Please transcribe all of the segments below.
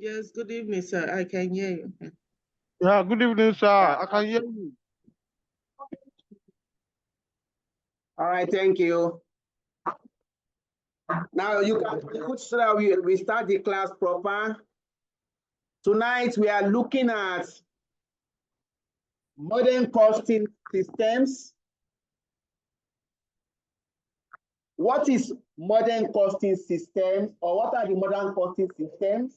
Yes, good evening, sir. I can hear you. Yeah, good evening, sir. I can hear you. All right, thank you. Now you can put so that we start the class proper. Tonight we are looking at modern costing systems. What is modern costing systems, or what are the modern costing systems?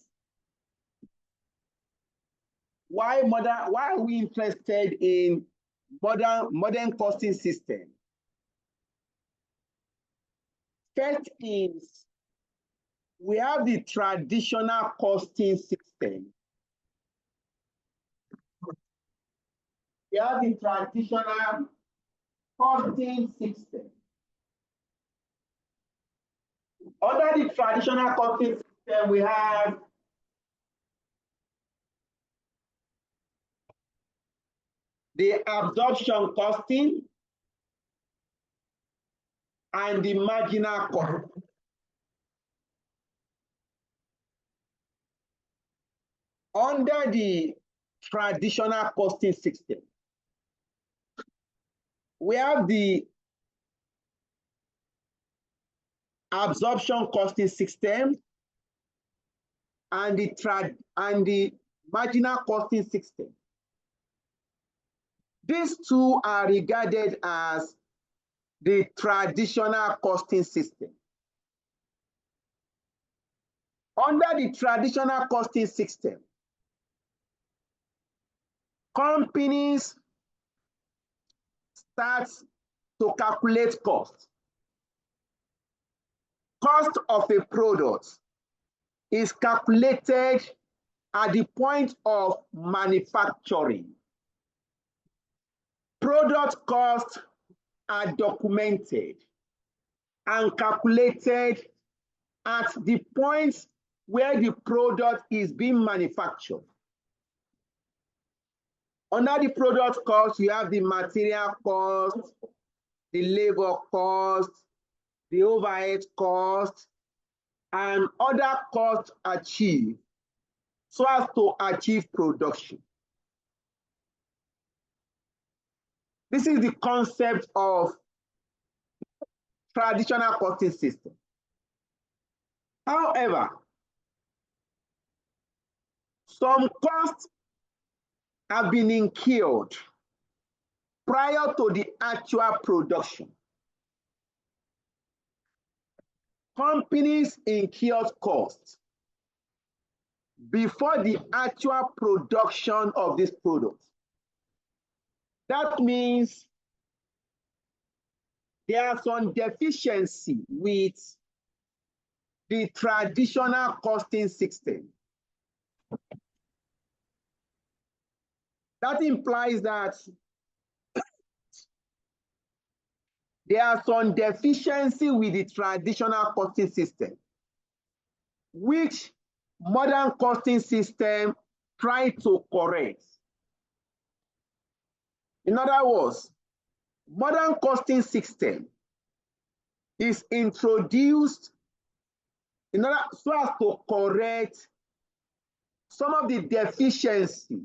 Why are we interested in modern costing system? First is we have the traditional costing system. We have the traditional costing system. Under the traditional costing system, we have the absorption costing and the marginal cost. Under the traditional costing system, we have the absorption costing system and the marginal costing system. These two are regarded as the traditional costing system. Under the traditional costing system, companies start to calculate cost. Cost of a product is calculated at the point of manufacturing. Product costs are documented and calculated at the point where the product is being manufactured. Under the product cost, you have the material cost, the labor cost, the overhead cost, and other costs achieved so as to achieve production. This is the concept of traditional costing system. However, some costs have been incurred prior to the actual production. Companies incur costs before the actual production of this product. That means there are some deficiency with the traditional costing system. That implies that there are some deficiency with the traditional costing system, which modern costing system try to correct. In other words, modern costing system is introduced in order so as to correct some of the deficiency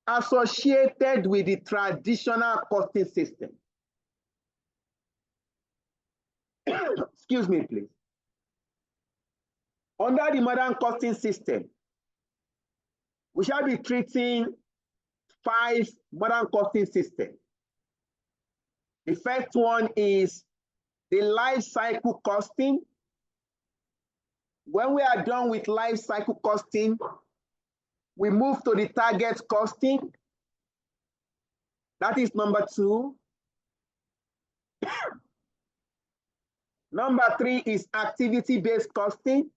associated with the traditional costing system. Excuse me, please. Under the modern costing system, we shall be treating 5 modern costing systems. The first one is the life cycle costing. When we are done with life cycle costing, we move to the target costing. That is number 2. Number 3 is activity-based costing.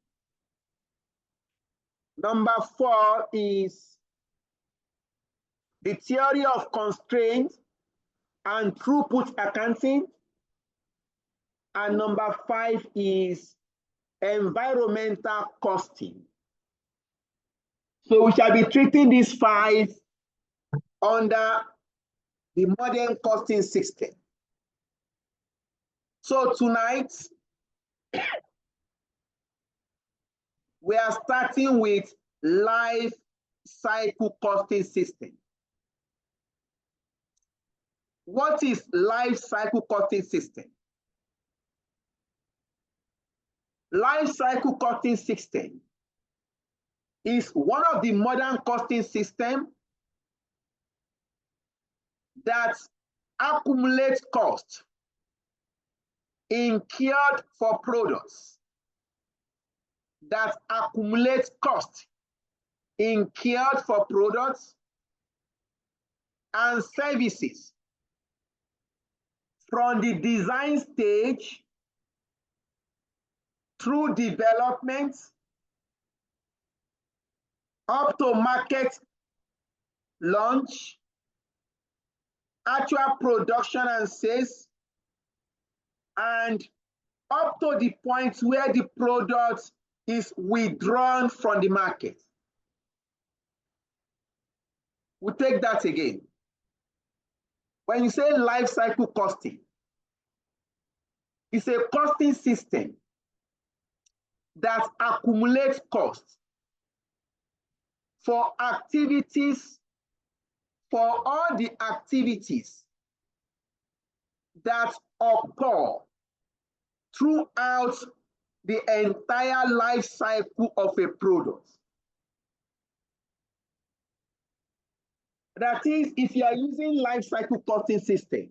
Number 4 is the theory of constraints and throughput accounting. And number 5 is environmental costing. So we shall be treating these 5 under the modern costing system. So tonight, We are starting with life cycle costing system. What is life cycle costing system? Life cycle costing system is one of the modern costing systems that accumulates cost incurred for products, that accumulates cost incurred for products and services from the design stage through development up to market launch, actual production and sales, and up to the point where the product is withdrawn from the market. We'll take that again. When you say life cycle costing, it's a costing system that accumulates costs for activities, for all the activities that occur throughout the entire life cycle of a product. That is, if you are using life cycle costing system,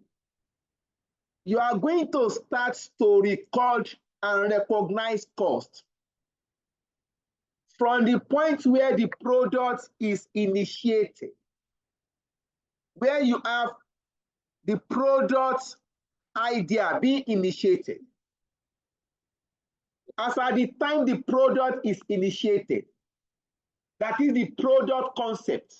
you are going to start to record and recognize cost from the point where the product is initiated, where you have the product idea being initiated. As at the time the product is initiated, that is the product concept,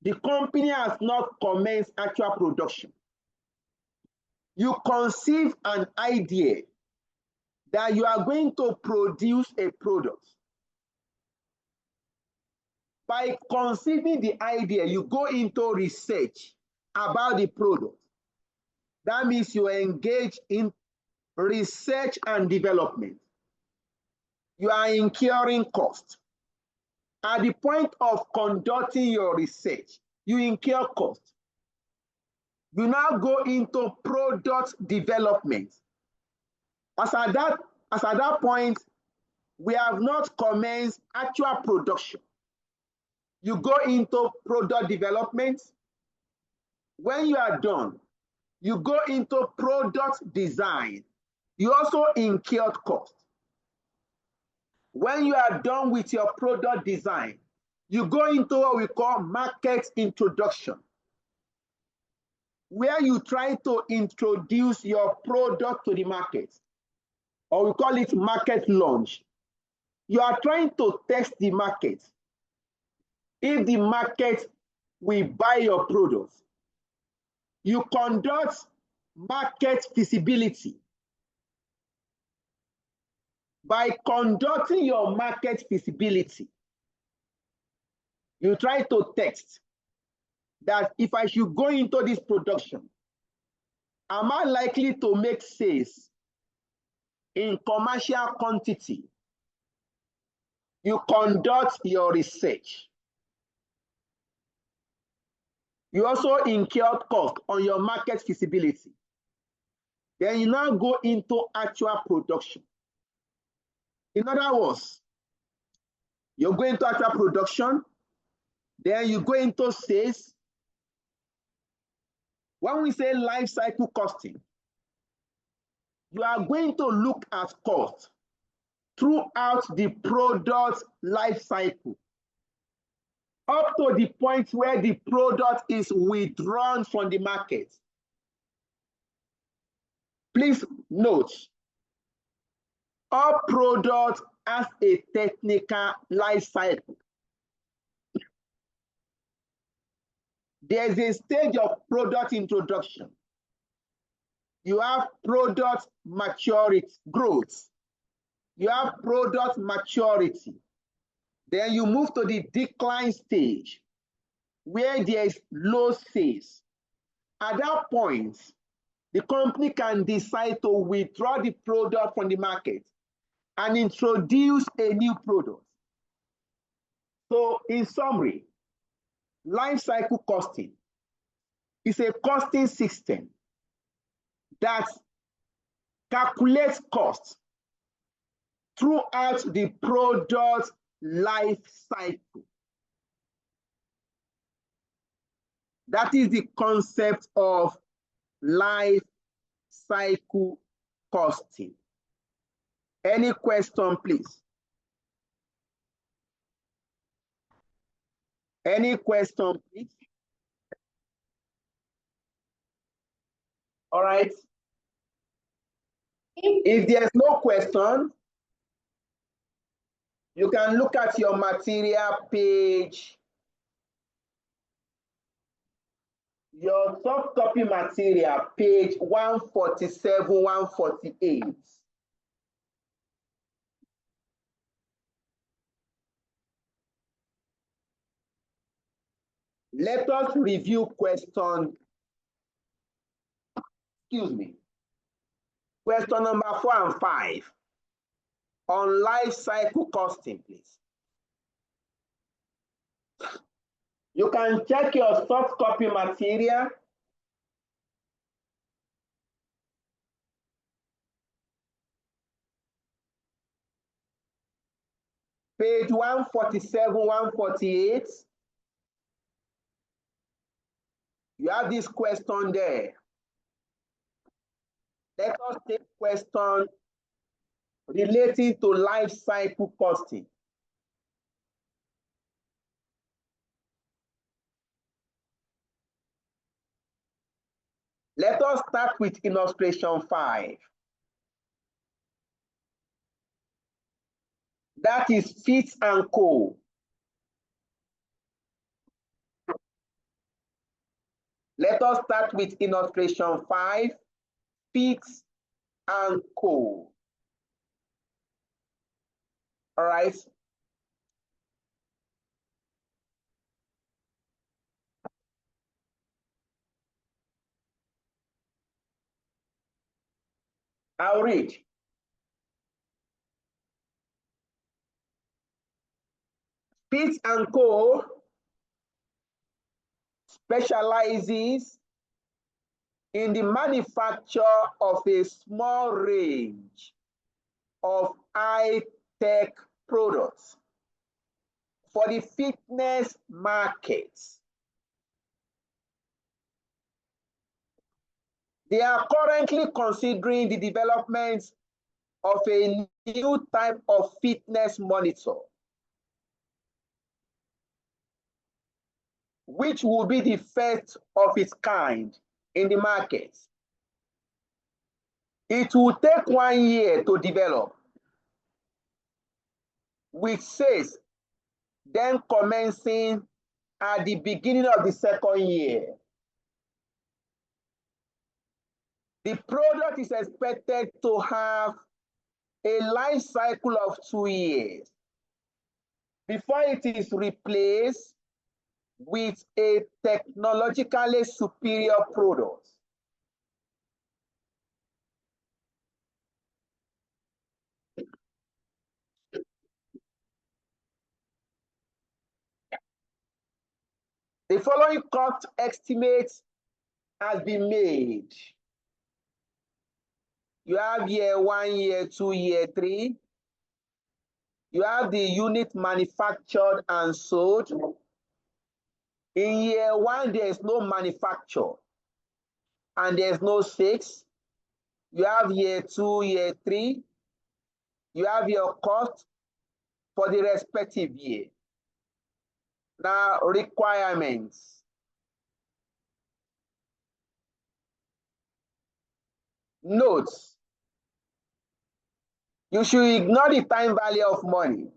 the company has not commenced actual production. You conceive an idea that you are going to produce a product. By conceiving the idea, you go into research about the product. That means you engage in research and development. You are incurring cost. At the point of conducting your research, you incur cost. You now go into product development. As at that point, we have not commenced actual production. You go into product development. When you are done, you go into product design. You also incurred cost. When you are done with your product design, you go into what we call market introduction, where you try to introduce your product to the market, or we call it market launch. You are trying to test the market. If the market will buy your products, you conduct market feasibility. By conducting your market feasibility, you try to test that if I should go into this production, am I likely to make sales in commercial quantity? You conduct your research. You also incur cost on your market feasibility. Then you now go into actual production. In other words, you go into actual production, then you go into sales. When we say life cycle costing, you are going to look at cost throughout the product life cycle, up to the point where the product is withdrawn from the market. Please note, all products has a technical life cycle. There's a stage of product introduction. You have product maturity, growth. You have product maturity. Then you move to the decline stage, where there is low sales. At that point, the company can decide to withdraw the product from the market and introduce a new product. So in summary, life cycle costing is a costing system that calculates costs throughout the product life cycle. That is the concept of life cycle costing. Any question, please? Any question, please? All right. If there's no question, you can look at your material page, your soft copy material, page 147, 148. Let us review question, question number 4 and 5 on life cycle costing, please. You can check your soft copy material. Page 147, 148. You have this question there. Let us take question relating to life cycle costing. Let us start with illustration 5. That is Fitz and Co. Let us start with illustration 5, Fitz and Co. All right. I'll read. Fitz and Co. specializes in the manufacture of a small range of high-tech products for the fitness markets. They are currently considering the development of a new type of fitness monitor, which will be the first of its kind in the market. It will take 1 year to develop, with sales then commencing at the beginning of the 2nd year. The product is expected to have a life cycle of 2 years before it is replaced with a technologically superior product. The following cost estimates has been made. You have year 1, year 2, year 3. You have the unit manufactured and sold. In year 1, there is no manufacture and there's no sales. You have year 2, year 3. You have your cost for the respective year. Now, requirements. Notes. You should ignore the time value of money.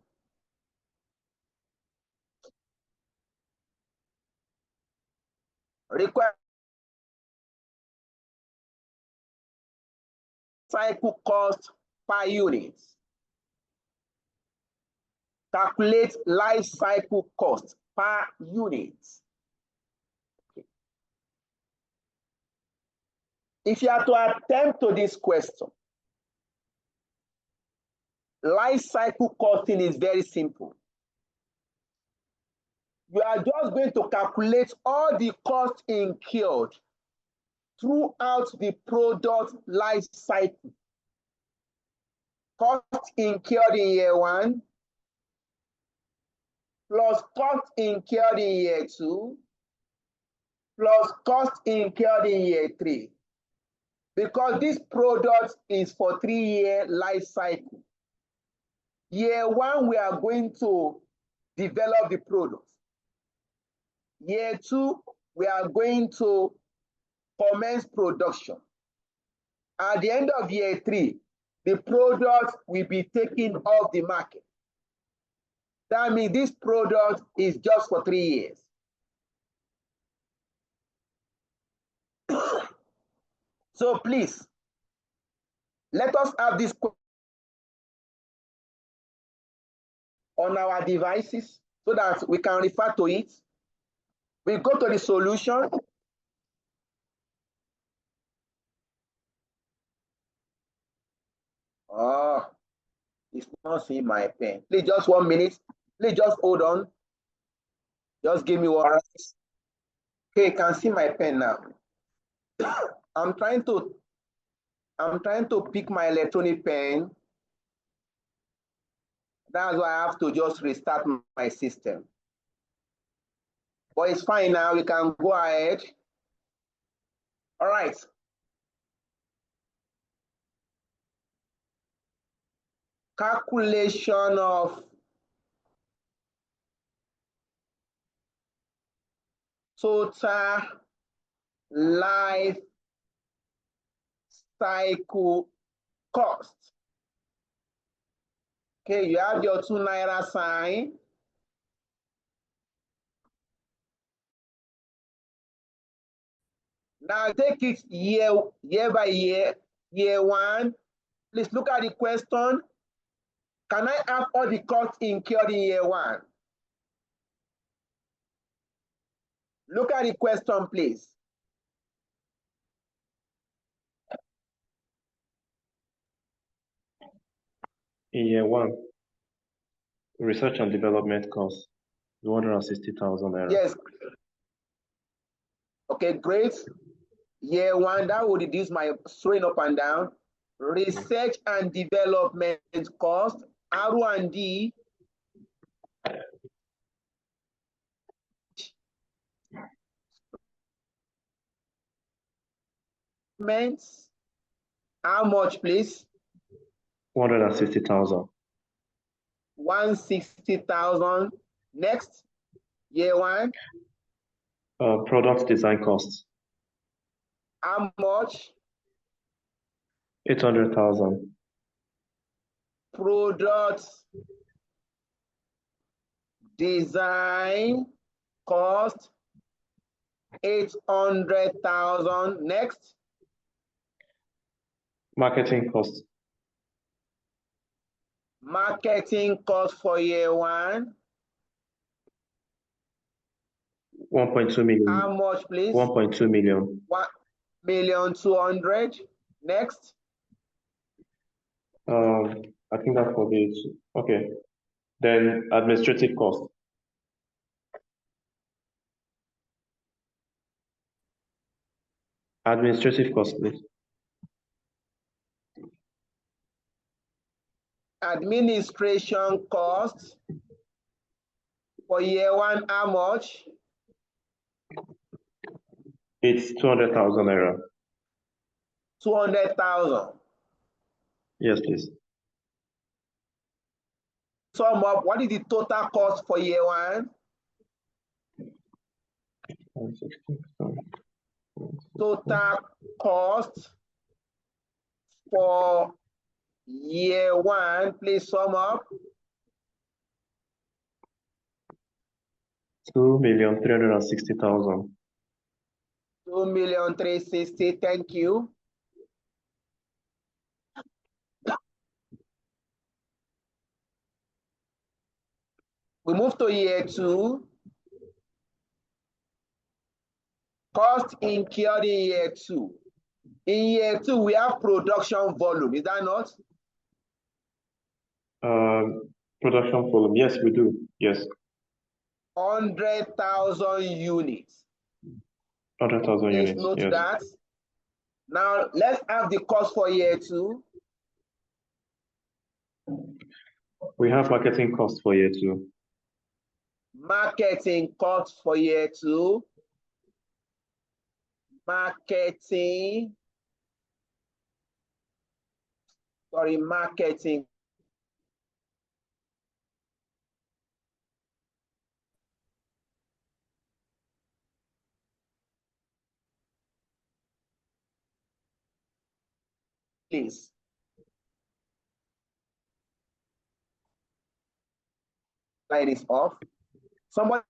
Require cycle cost per unit. Calculate life cycle cost per unit. Okay. If you are to attempt to this question, life cycle costing is very simple. You are just going to calculate all the costs incurred throughout the product life cycle. Cost incurred in year 1 plus cost incurred in year 2 plus cost incurred in year 3. Because this product is for 3-year life cycle. Year 1, we are going to develop the product. Year 2, we are going to commence production. At the end of year 3, the product will be taken off the market. That means this product is just for 3 years. So please, let us have this on our devices so that we can refer to it. We go to the solution. Oh, it's not seeing my pen. Please, just 1 minute. Please just hold on. Just give me 1 minute. Okay, you can see my pen now. I'm trying to pick my electronic pen. That's why I have to just restart my system. But it's fine now. We can go ahead. All right. Calculation of total life cycle cost. Okay, you have your 2 naira sign. Now take it year by year. Year 1, please look at the question. Can I have all the costs incurred in year 1? Look at the question, please. In year 1, research and development costs 260,000 naira. Yes. Okay, great. Year 1, that would reduce my throwing up and down. Research and development cost, R&D. How much, please? 160,000. 160,000. Next, year 1. Product design costs. How much? 800,000. Product design cost 800,000. Next, Marketing costs. marketing cost for year 1. 1.2 million. How much, please? 1.2 million. 1,200,000. Next, I think that's for the okay. Then administrative cost. Administrative cost, please. administration cost for year 1. How much? It's 200,000 naira. 200,000. Yes, please. Sum up, what is the total cost for year 1? Total cost for year 1, please sum up. 2,360,000. 2,360,000. Thank you. We move to year 2. Cost incurred in year 2. In year 2, we have production volume. Is that not? production volume. Yes, we do. Yes. 100,000 units. 100,000 Please units. note Yes. that. Now, let's have the cost for year 2. We have marketing costs for year 2. Marketing cost for year 2. Marketing. Please. Slide is off. Someone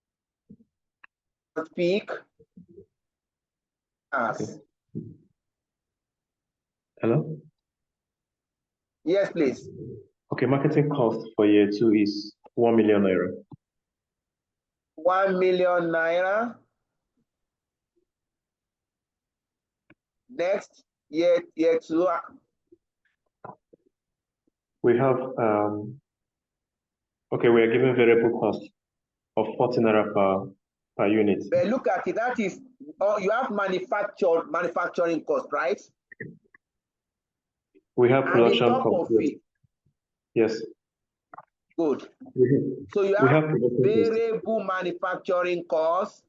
speak. Okay. Hello? Yes, please. Okay, marketing cost for year 2 is 1 million naira. 1 million naira. Next, year 2. We have okay, we are given variable cost of 40 naira per unit. But look at it, that is, you have manufacturing cost, right? We have And production the top cost. of it. Yes. Good. So you have variable manufacturing cost,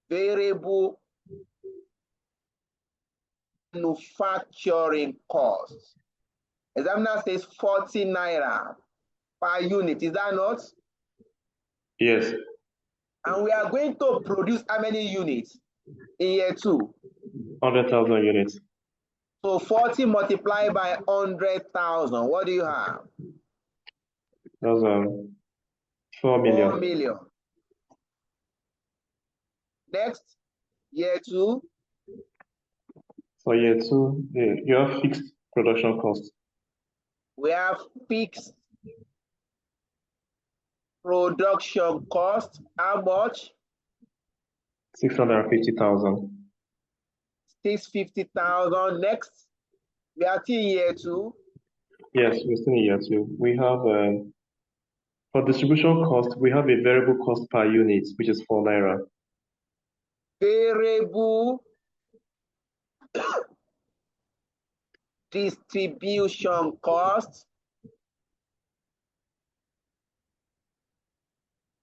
variable manufacturing cost. Examiner says 40 naira per unit, is that not? Yes. And we are going to produce how many units in year 2? 100,000 units. So 40 multiplied by 100,000, what do you have? That's 4 million. 4 million. Next, year 2. For year 2, you have fixed production costs. We have fixed production cost. How much? 650,000. 650,000. Next, we are still in year 2. Yes, we're still in year 2. We have for distribution cost, we have a variable cost per unit, which is 4 naira. Variable distribution cost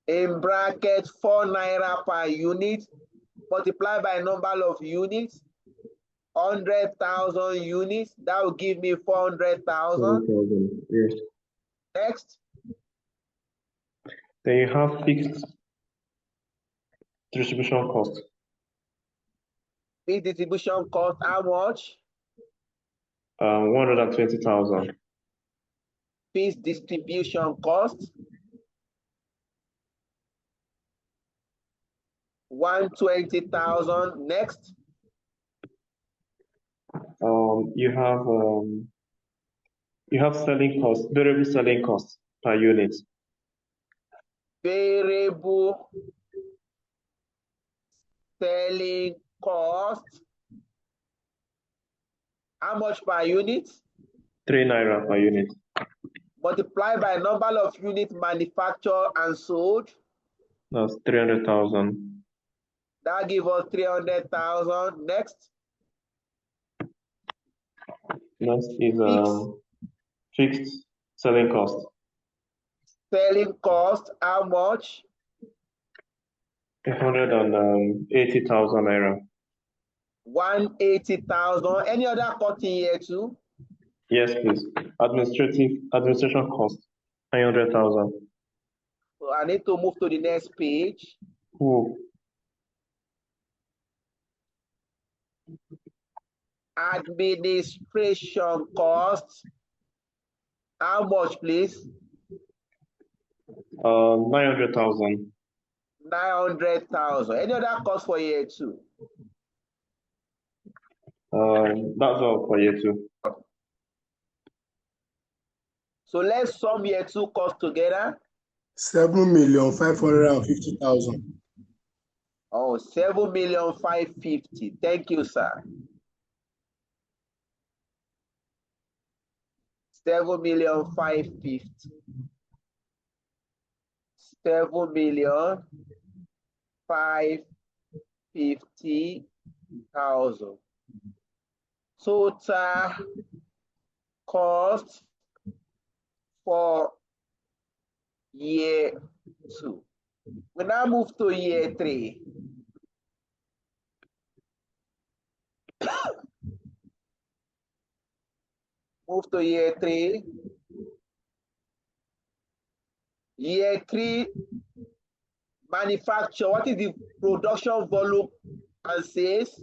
in bracket 4 naira per unit multiplied by number of units, 100,000 units. That will give me 400,000. Yes. Next. Then you have fixed distribution cost. Fixed distribution cost, how much? 120,000. Fixed distribution cost. 120,000. Next. You have selling cost, variable selling cost per unit. Variable selling cost. How much per unit? 3 naira per unit. Multiplied by number of units manufactured and sold. That's 300,000. That gives us 300,000. Next. Next is fixed selling cost. Selling cost, how much? 180,000 naira. 180,000. Any other cost in year 2? Yes, please. Administration cost, 900,000. So I need to move to the next page. Cool. Administration cost. How much, please? 900,000. 900,000. Any other cost for year 2? That's all for year 2. So let's sum year 2 costs together. 7,550,000. Oh, 7,550,000. Thank you, sir. 7,550,000. 7,550,000. Total cost for year 2. We now move to year 3. Move to year 3. Year 3, manufacture. What is the production volume and sales?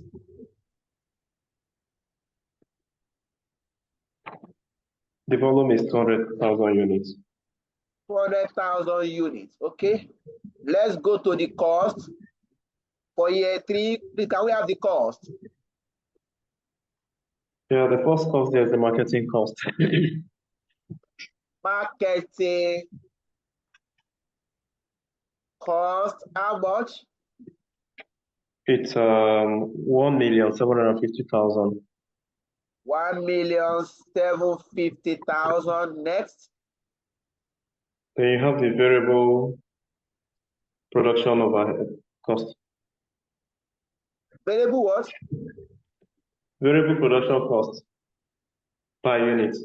The volume is 200,000 units. 200,000 units. Okay. Let's go to the cost for year 3. Can we have the cost? Yeah, the first cost there is the marketing cost. Marketing cost, how much? It's 1,750,000. 1,750,000. Next. Then you have the variable production overhead cost. Variable what? Variable production cost per unit.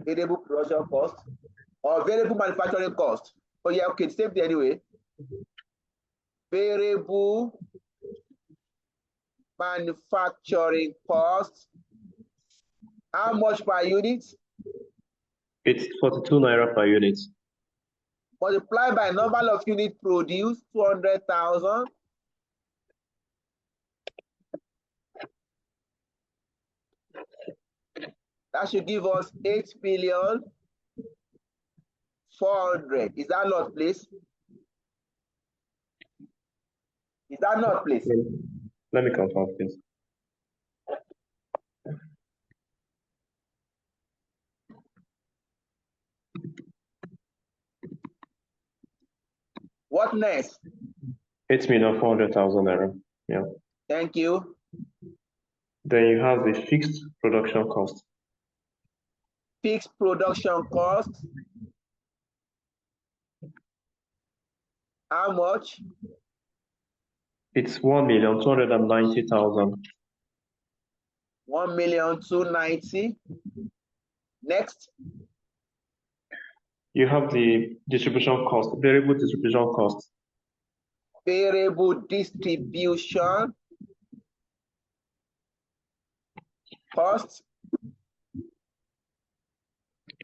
Variable production cost or variable manufacturing cost. Oh yeah, okay, same thing anyway. Variable manufacturing cost. How much per unit? It's 42 naira per unit. Multiply by number of units produced, 200,000. That should give us 8,400,000. Is that not, please? Is that not, please? Let me confirm, please. What next? 8,400,000 naira. Yeah. Thank you. Then you have the fixed production cost. Fixed production cost. How much? It's 1,290,000. 1,290,000. Next. You have the distribution cost, variable distribution cost. Variable distribution cost.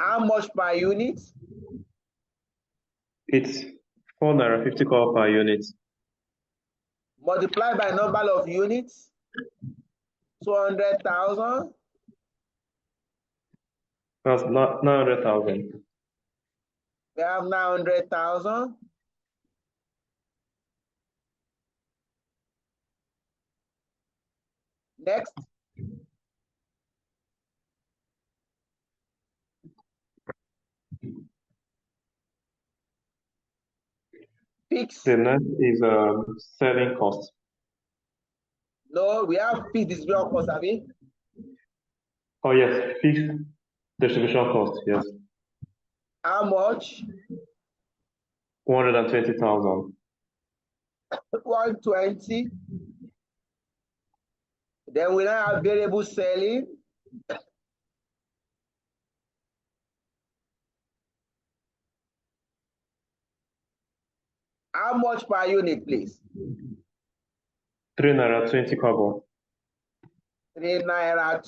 How much per unit? It's 4.50 naira per unit. Multiply by number of units, 200,000. That's 900,000. We have 900,000. Next. Fixed. The next is selling cost. No, we have fixed distribution cost, have we? Oh yes, fixed distribution cost, yes. How much? 120,000. 120. Then we now have variable selling. How much per unit, please? 3.20 naira. 3.20 naira.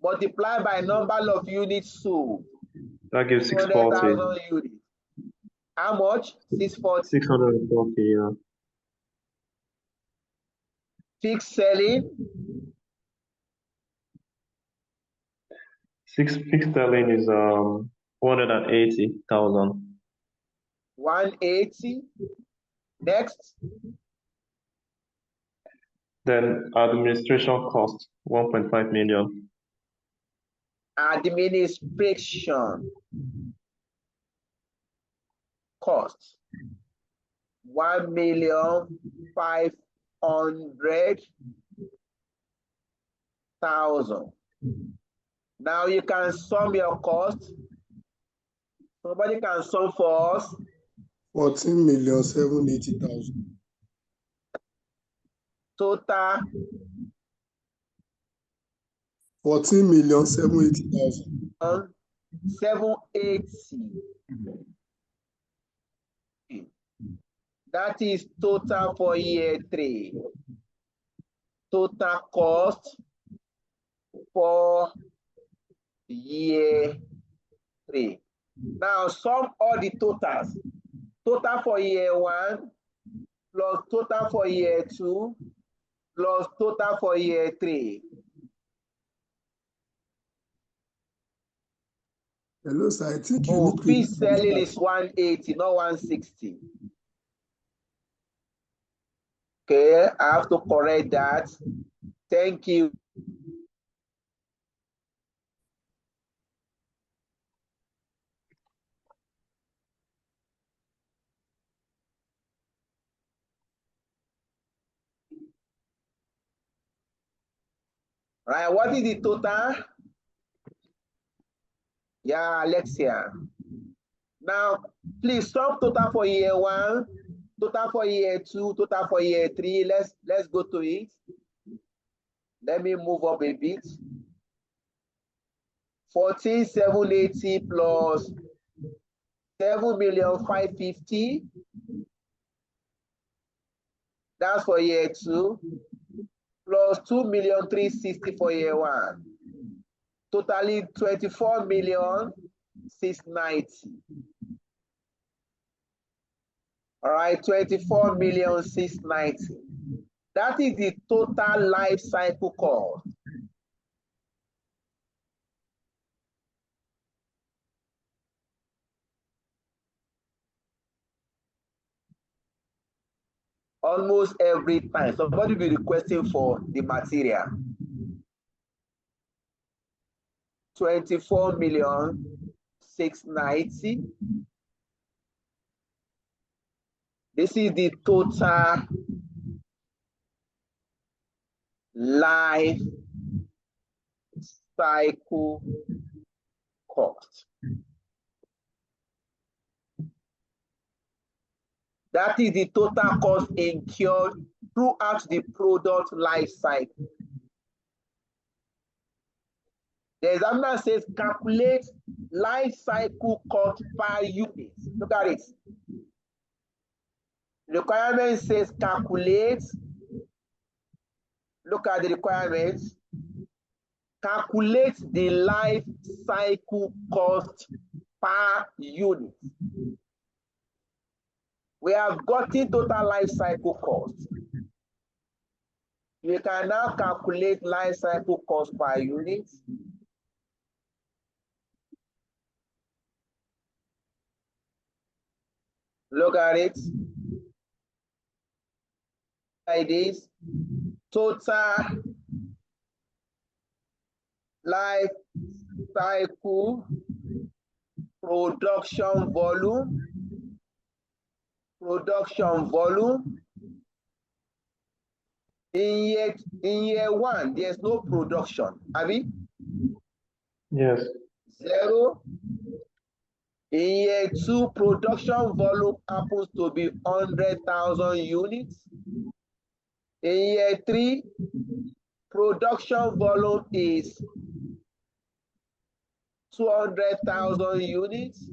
Multiply by number of units sold. That gives 640. 200,000 units. How much? 640. 640, yeah. Fixed selling. Fixed selling is 180,000. 180. Next. Then administration cost 1.5 million. Administration cost 1,500,000. thousand. Now you can sum your cost. Somebody can sum for us. 14,780,000. Total 14,780,000. 780. That is total for year 3. Total cost for year 3. Now sum all the totals. Total for year 1 plus total for year 2 plus total for year 3. Hello, sir. I think you Oh, need fee to selling is 180, not 160. Okay, I have to correct that. Thank you. Right, what is the total? Yeah, Alexia. Now, please sum total for year 1, total for year 2, total for year 3. Let's go to it. Let me move up a bit. 14,780 plus 7,550,000. That's for year 2. Plus 2,360,000 for year 1. Totally 24,690,000. All right, 24,690,000. That is the total life cycle cost. Almost every time somebody will be requesting for the material. 24,690,000. This is the total life cycle cost. That is the total cost incurred throughout the product life cycle. The examiner says calculate life cycle cost per unit. Look at it. Requirement says calculate. Look at the requirements. Calculate the life cycle cost per unit. We have gotten total life cycle cost. We can now calculate life cycle cost per unit. Look at it. Like this. Total life cycle production volume. In year 1, there's no production. Abi? Yes. 0. In year 2, production volume happens to be 100,000 units. In year 3, production volume is 200,000 units.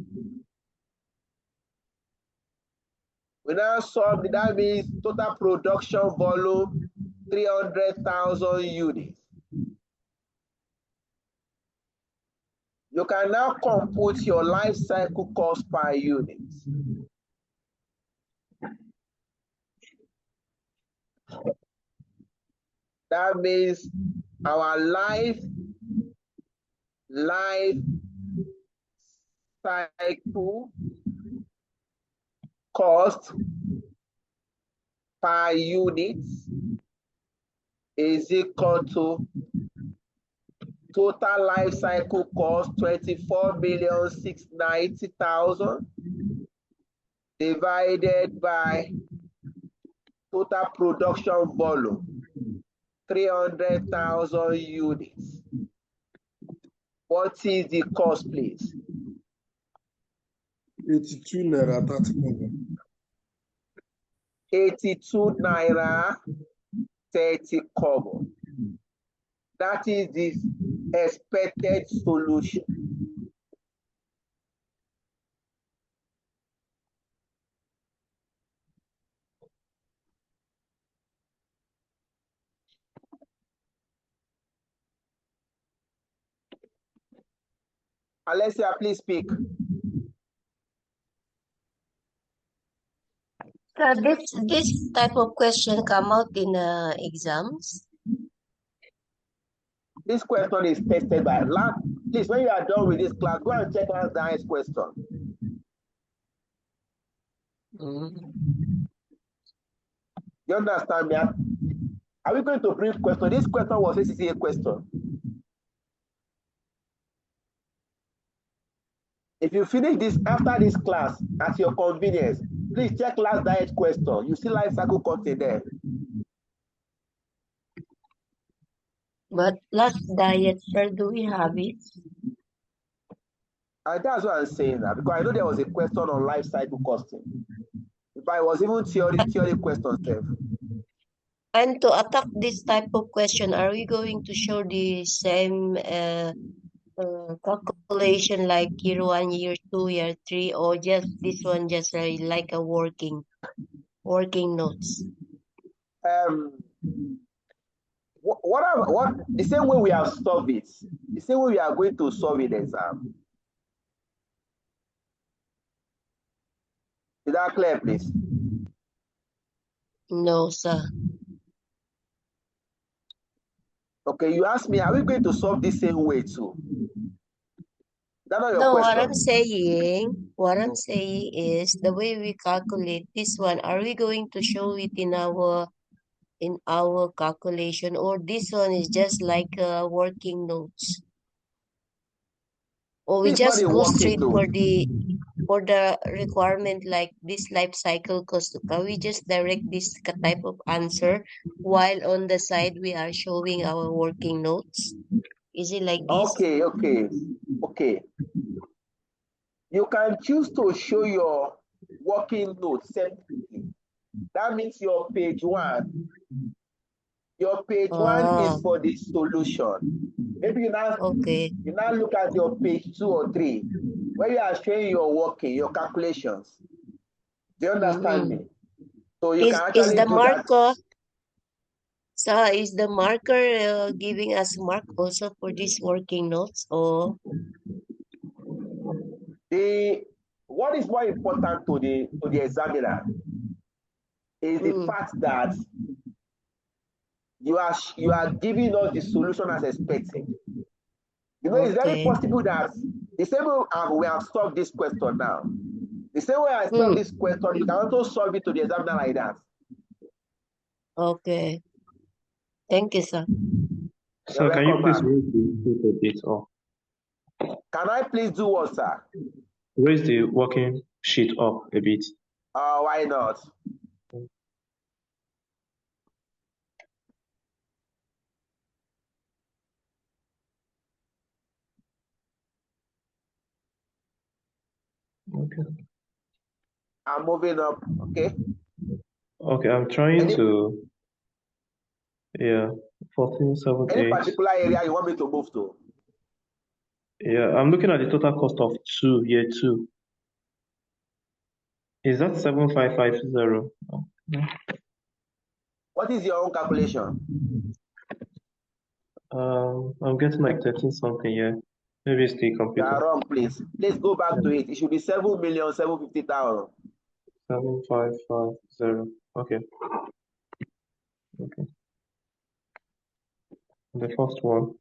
We now sum, that means total production volume 300,000 units. You can now compute your life cycle cost per unit. That means our life cycle cost per unit is equal to total life cycle cost 24,690,000 divided by total production volume 300,000 units. What is the cost, please? 82 naira 30 kobo. 82 naira 30 kobo. That is the expected solution. Alessia, please speak. This type of question come out in exams. This question is tested by lab. Please, when you are done with this class, go and check out the next question. You understand me? Are we going to bring question? This question was a question. If you finish this after this class at your convenience, please check last diet question. You see life cycle content there. But last diet, sir, do we have it? And that's what I'm saying now, because I know there was a question on life cycle costing. If I was even theory questions there. And to attack this type of question, are we going to show the same calculation like year 1, year 2, year 3, or just this one just like a working notes? What the same way we have solved it, the same way we are going to solve it exam. Is that clear, please? No, sir. Okay, you asked me, are we going to solve this same way too? That's not your No, question. what I'm saying is the way we calculate this one, are we going to show it in our calculation, or this one is just like working notes? Or we This is not just a go working straight note. for the requirement like this life cycle cost? Can we just direct this type of answer while on the side we are showing our working notes? Is it like this? Okay. You can choose to show your working notes separately. That means your page 1. Your page 1 is for the solution. Maybe you now look at your page 2 or 3, where you are showing your working, your calculations. Do you understand me? So you can actually do that. So is the marker giving us mark also for these working notes, or what is more important to the examiner is the fact that you are giving us the solution as expected. You know, it's very possible that the same way we have solved this question now, the same way I solved this question, you can also solve it to the examiner like that. Okay. Thank you, sir. Sir, can you please raise the sheet a bit up? Can I please do what, sir? Raise the working sheet up a bit. Why not? Okay. I'm moving up, okay? Okay, I'm trying to, 1478. Any particular area you want me to move to? Yeah, I'm looking at the total cost of year 2. Is that 7550? What is your own calculation? I'm getting like 13 something, yeah. Maybe it's the computer. You are wrong, please. Let's go back to it. It should be 7,750,000. 7550. Okay. The first one.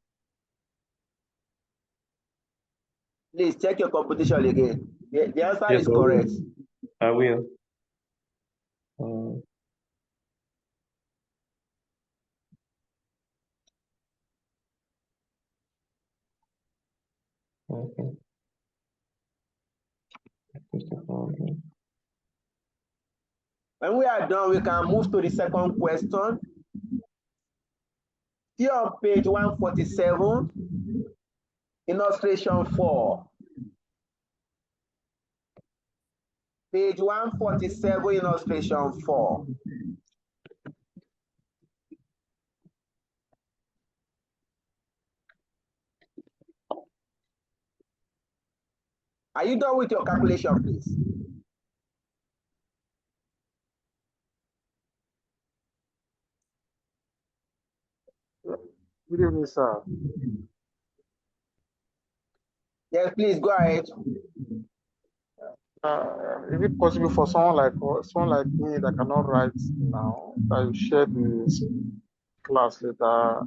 Please check your computation again. The answer is correct. I will. Okay. When we are done, we can move to the second question. See on page 147, illustration 4. Page 147, illustration 4. Are you done with your calculation, please? Good evening, sir. Yes, please go ahead. Is it possible for someone like me that cannot write now that you share this class later?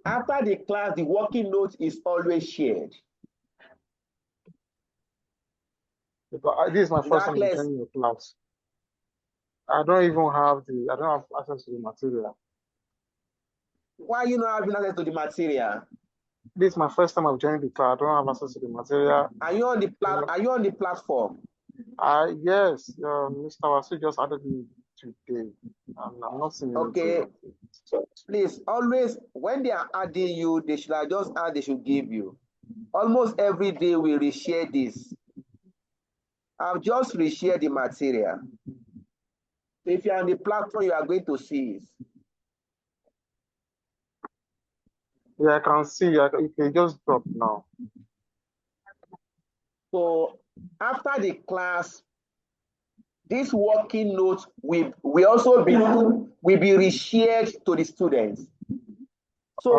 After the class, the working note is always shared. Because this is my first time Regardless, joining your class. I don't have access to the material. why you not having access to the material? This is my first time of joining the class. I don't have access to the material. Are you on the platform? Yes, Mr. Wasi just added me today, and I'm not seeing Okay, anything. please, always, when they are adding you, they should just add, they should give you. Almost every day we reshare this. I've just reshared the material. If you're on the platform, you are going to see it. Yeah, I can see. It can just drop now. So after the class, this working note will also be reshared to the students. So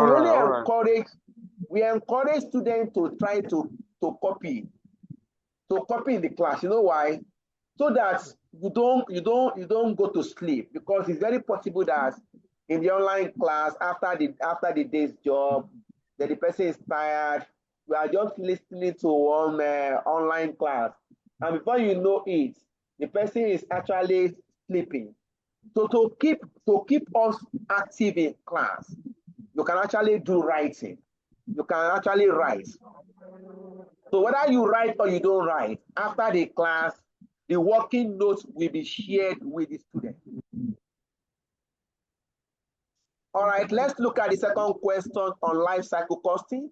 we encourage students to try to copy in the class. You know why? So that you don't go to sleep, because it's very possible that in the online class, after the day's job, that the person is tired. We are just listening to one online class, and before you know it, the person is actually sleeping. So to keep us active in class, you can actually do writing. You can actually write. So whether you write or you don't write, after the class, the working notes will be shared with the student. All right, let's look at the second question on life cycle costing.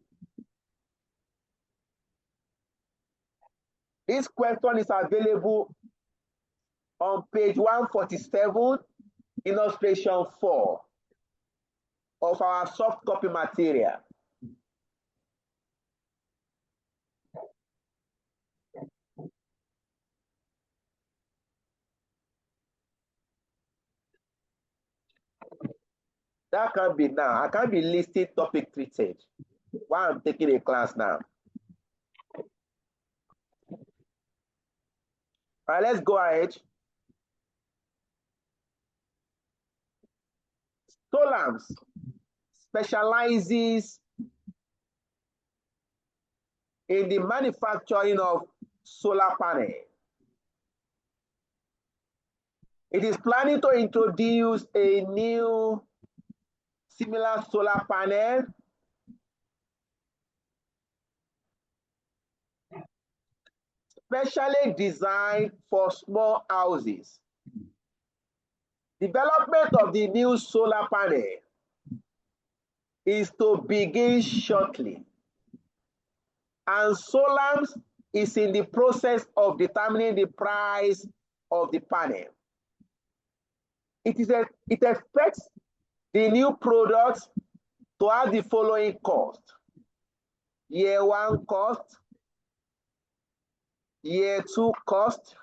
This question is available on page 147, illustration 4 of our soft copy material. That can be now. I can't be listing topic treated while I'm taking a class now. All right, let's go ahead. Solams specializes in the manufacturing of solar panel. It is planning to introduce a new similar solar panel specially designed for small houses. Development of the new solar panel is to begin shortly, and Solams is in the process of determining the price of the panel. It expects the new product to have the following cost: year 1 cost, year 2 cost,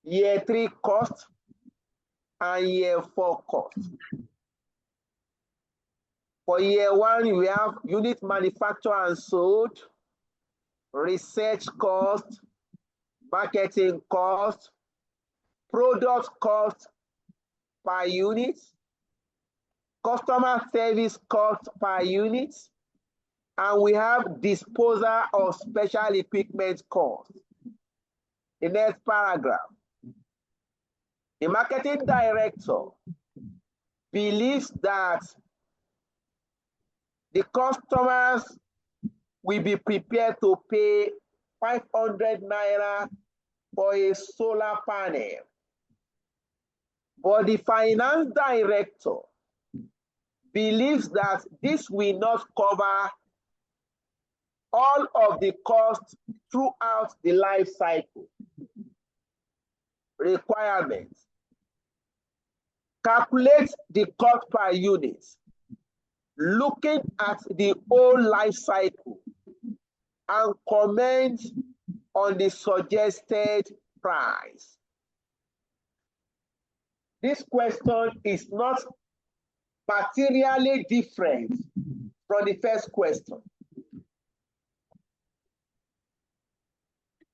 year 3 cost, and year 4 cost. For year 1, we have unit manufactured and sold, research cost, marketing cost, product cost per unit, customer service cost per unit, and we have disposal of special equipment cost. The next paragraph. The marketing director believes that the customers will be prepared to pay 500 naira for a solar panel But the finance director believes that this will not cover all of the costs throughout the life cycle. Requirements. Calculate the cost per unit, looking at the whole life cycle, and comment on the suggested price. This question is not materially different from the first question.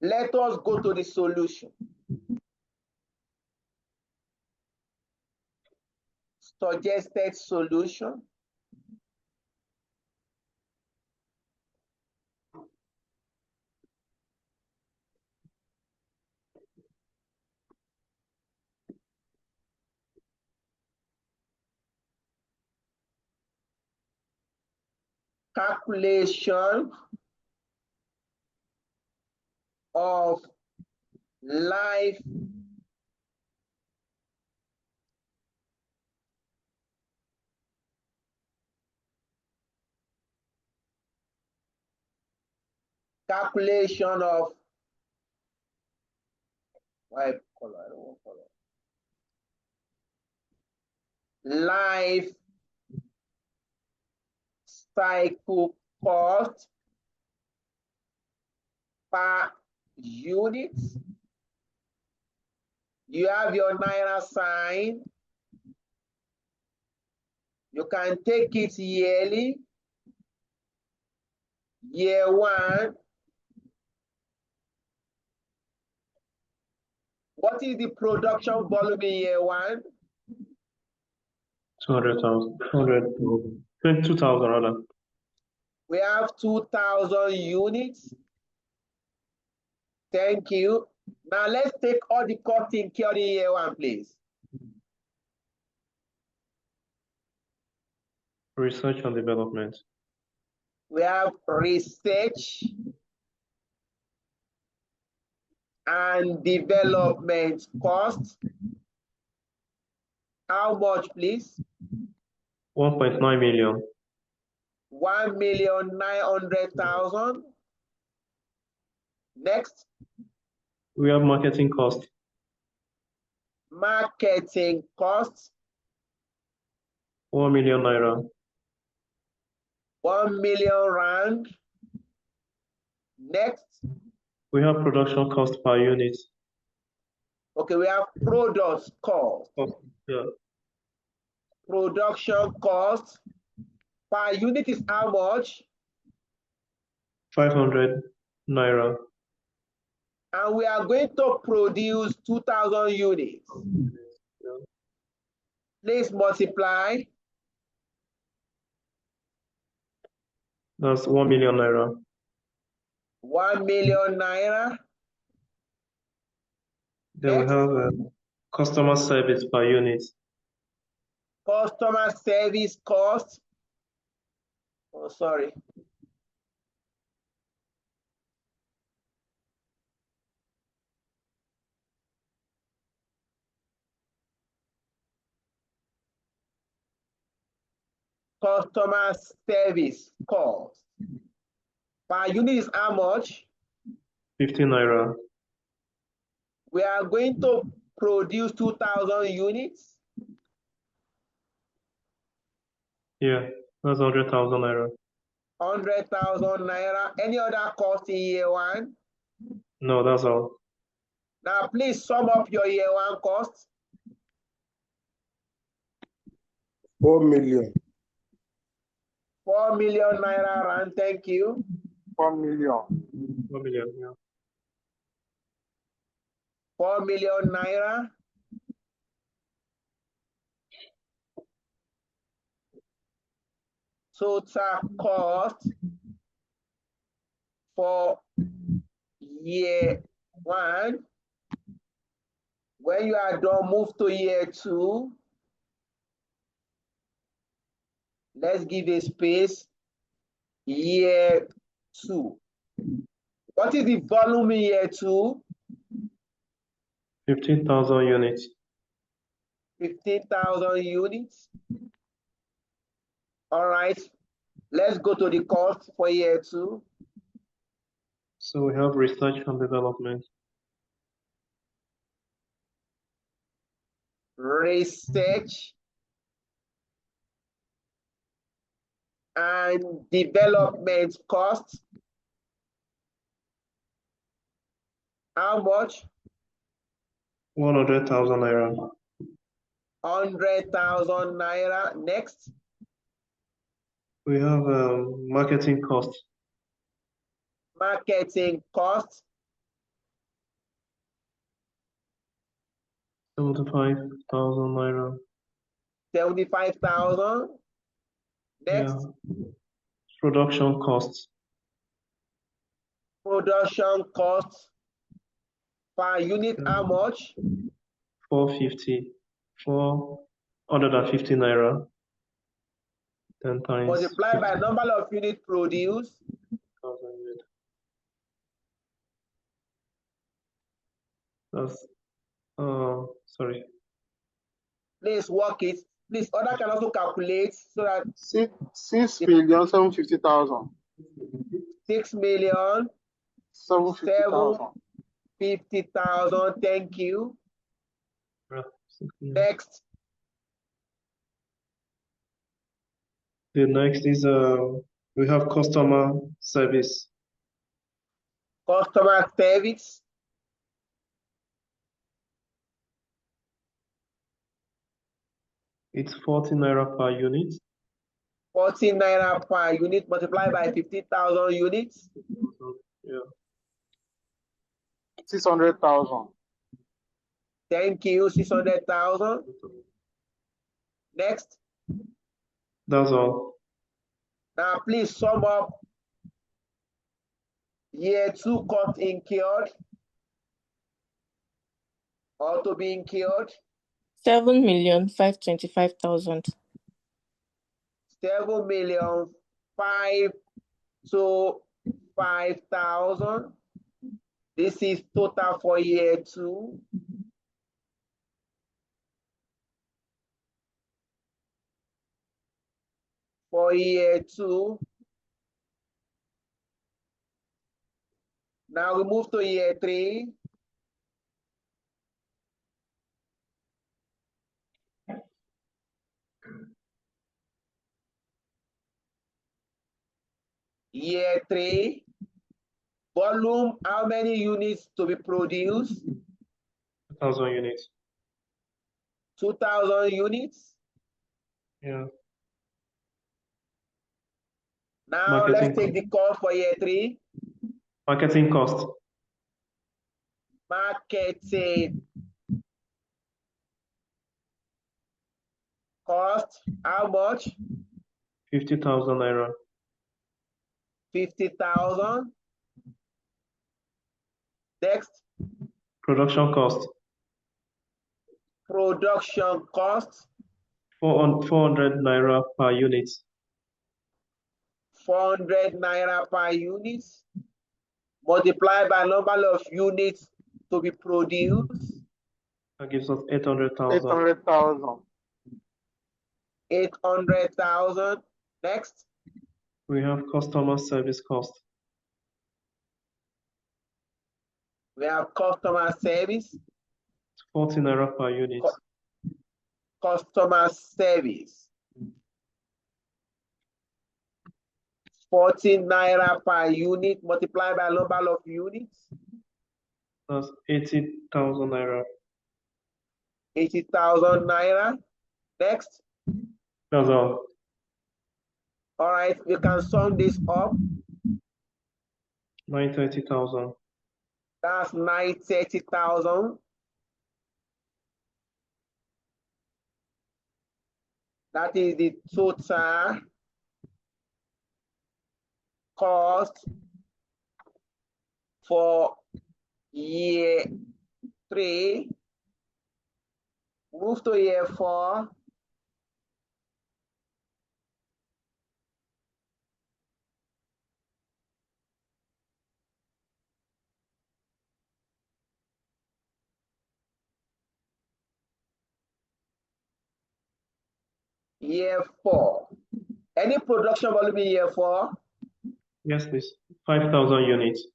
Let us go to the solution. Suggested solution. Calculation of life calculation of life cycle cost per unit. You have your Naira sign. You can take it yearly. Year one. What is the production volume in year one? 200,000, 22,000 rather. We have 2,000 units. Thank you. Now let's take all the costs incurred in year one, please. Research and development. We have research and development costs. How much, please? 1.9 million. 1,900,000. Next. We have marketing cost. Marketing costs. 1 million naira. 1 million rand. Next. We have production cost per unit. Okay, we have product cost. Oh, yeah. Production cost per unit is how much? 500 naira. And we are going to produce 2,000 units. Yeah. Please multiply. That's 1 million naira. 1 million naira. Then Next. we have customer service per unit. Customer service cost. Oh, sorry. Customer service cost per unit is how much? 15 naira. We are going to produce 2,000 units. Yeah, that's 100,000 naira. 100,000 naira. Any other cost in year one? No, that's all. Now, please sum up your year one cost. 4 million. 4 million naira rand. Thank you. 4 million. 1 million, yeah. 4 million naira. Total cost for year one. When you are done, move to year two. Let's give a space. Year two. What is the volume in year two? 15,000 units. 15,000 units. All right, let's go to the cost for year 2. So we have research and development. Research and development cost. How much? 100,000 naira. 100,000 naira. Next. We have marketing cost. Marketing cost. 75,000 naira. 75,000. Next. Yeah. Production costs. Production cost per unit. How much? 450. 450 naira. 10 times. Multiply by number of units produced. 1,000 units. That's sorry. Please work it. Please, other can also calculate so that 6,750,000. 6,750,000. 750,000. Thank you. Yeah. Next. The next is we have customer service. Customer service. It's 40 naira per unit. 40 naira per unit multiplied by 50,000 units. Yeah. 600,000. Thank you. 600,000. Next. That's all. Now, please sum up year 2 cost incurred or to be incurred. 7,525,000. 7,525,000. This is total for year 2. For year 2. Now we move to year 3. Year 3. Volume, how many units to be produced? 2,000 units. 2,000 units. Yeah. Now let's take the cost for year 3. Marketing cost. Marketing cost, how much? 50,000 naira. 50,000. Next. Production cost. Production cost. 400 naira per unit. 400 naira per unit. Multiplied by number of units to be produced. That gives us 800,000. 800,000. 800,000. Next. We have customer service cost. We have customer service. 40 naira per unit. Customer service. 40 naira per unit multiplied by number of units. That's 80,000 naira. 80,000 naira. Next. That's all. All right, we can sum this up. 930,000. That's 930,000. That is the total cost for year 3. Move to year 4. Year 4. Any production volume in year 4? Yes, please. 5,000 units.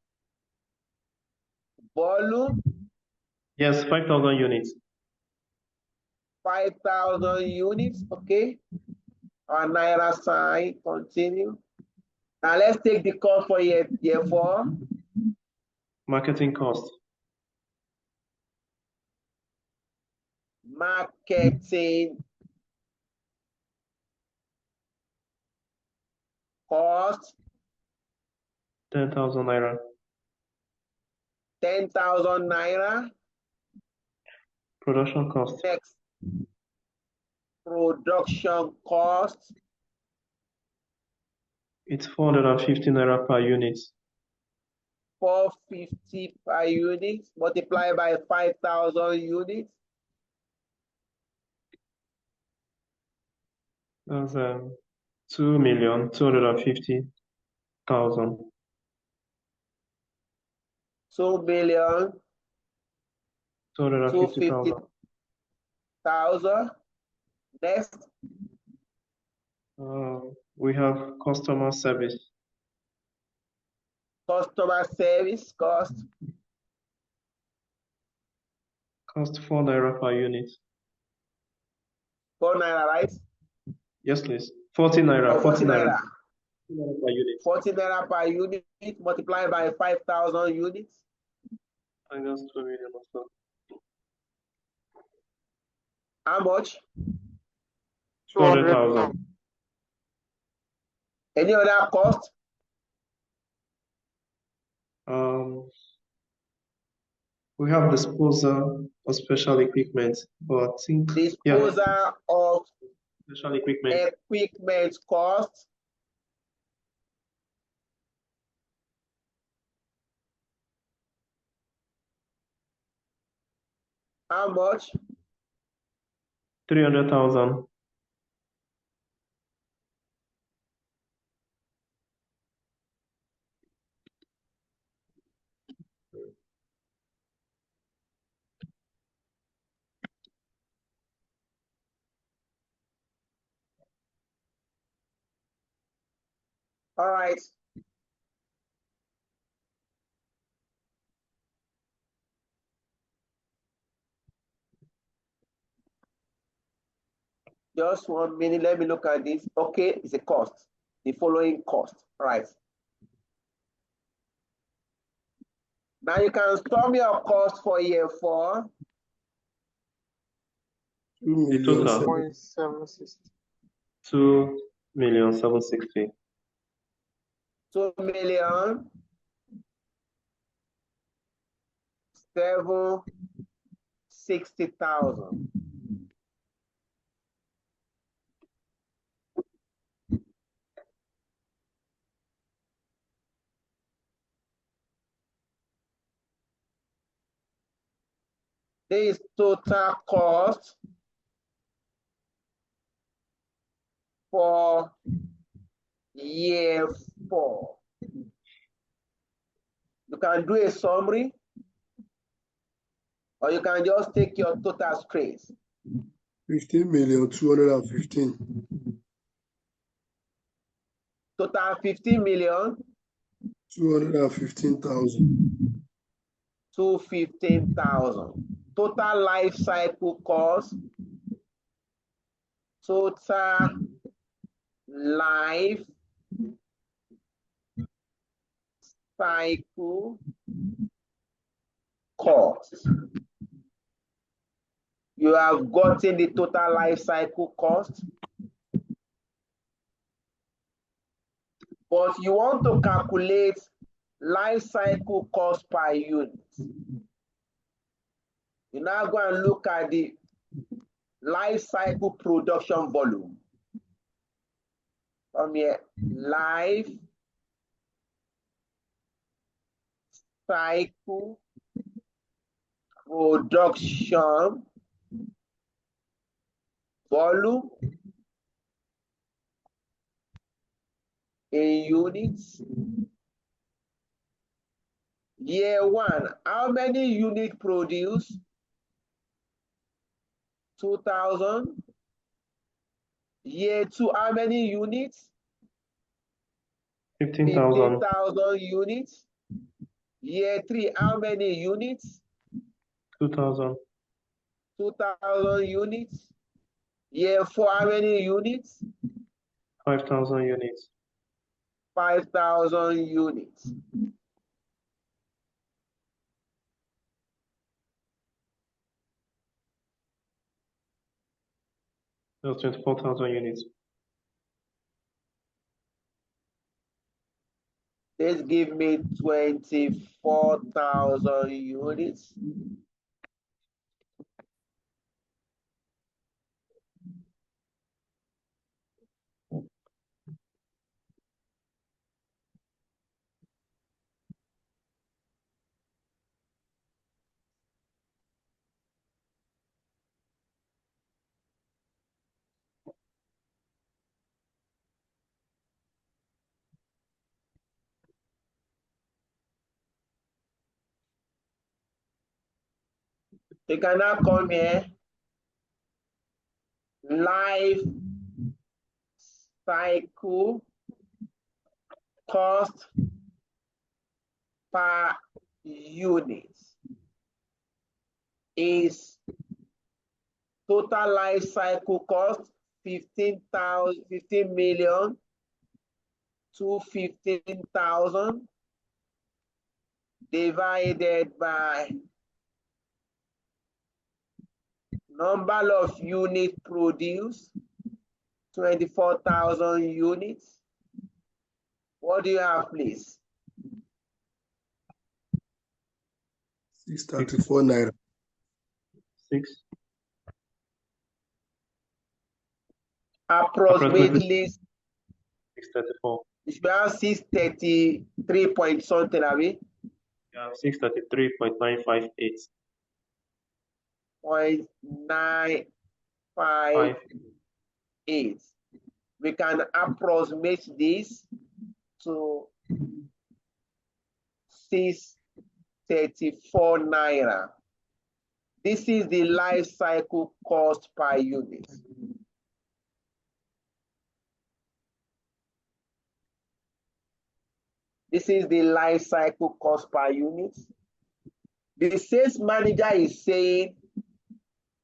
Volume? Yes, 5,000 units. 5,000 units. Okay. Our Naira sign. Continue. Now let's take the cost for year 4. Marketing cost. Marketing cost. 10,000 naira. 10,000 naira. Production cost. Next. Production cost. It's 450 naira per unit. 450 per unit multiplied by 5,000 units. That's 2,250,000. 250,000. 2,250,000. Next. We have customer service. Customer service cost. Cost 4 naira per unit. 4 naira, right? Yes, please. 40 naira. Oh, 40 naira. 40 naira per unit. 40 naira per unit multiplied by 5,000 units. I think that's 2 million or so. How much? 200,000. Any other cost? We have disposal of special equipment, but I think Disposal of special equipment. Equipment cost. How much? 300,000. All right. Just 1 minute. Let me look at this. Okay, it's a cost. The following cost. All right. Now you can sum your cost for year 4. 2,760,000. 2,760,000. 2,760,000. This total cost for year 4. You can do a summary, or you can just take your total straight. 15,215,000. Total 15,215,000. 215,000. Total life cycle cost. Total life cycle cost. You have gotten the total life cycle cost, but you want to calculate life cycle cost per unit. You now go and look at the life cycle production volume. Come here, life cycle production volume in units. Year 1, how many units produced? 2,000. Year 2, how many units? 15,000. 15,000 units. Year 3, how many units? 2,000. 2,000 units. Year 4, how many units? 5,000 units. 5,000 units. That's 24,000 units. This give me 24,000 units. You can now come here. Life cycle cost per unit is total life cycle cost 15 million to 15,000 divided by number of units produced, 24,000 units. What do you have, please? 634 naira. 6. Approximately 634. you should have 633 point something, Abby. Yeah, 633.958. 0.958. We can approximate this to 634 naira. This is the life cycle cost per unit. This is the life cycle cost per unit. The sales manager is saying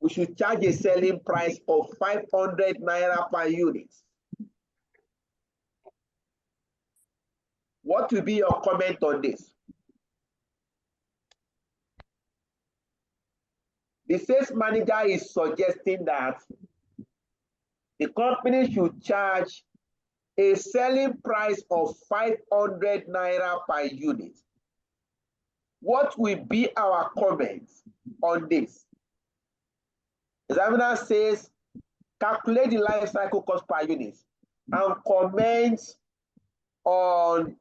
we should charge a selling price of 500 naira per unit. What will be your comment on this? The sales manager is suggesting that the company should charge a selling price of 500 naira per unit. What will be our comment on this? Examiner says, calculate the life cycle cost per unit and comment on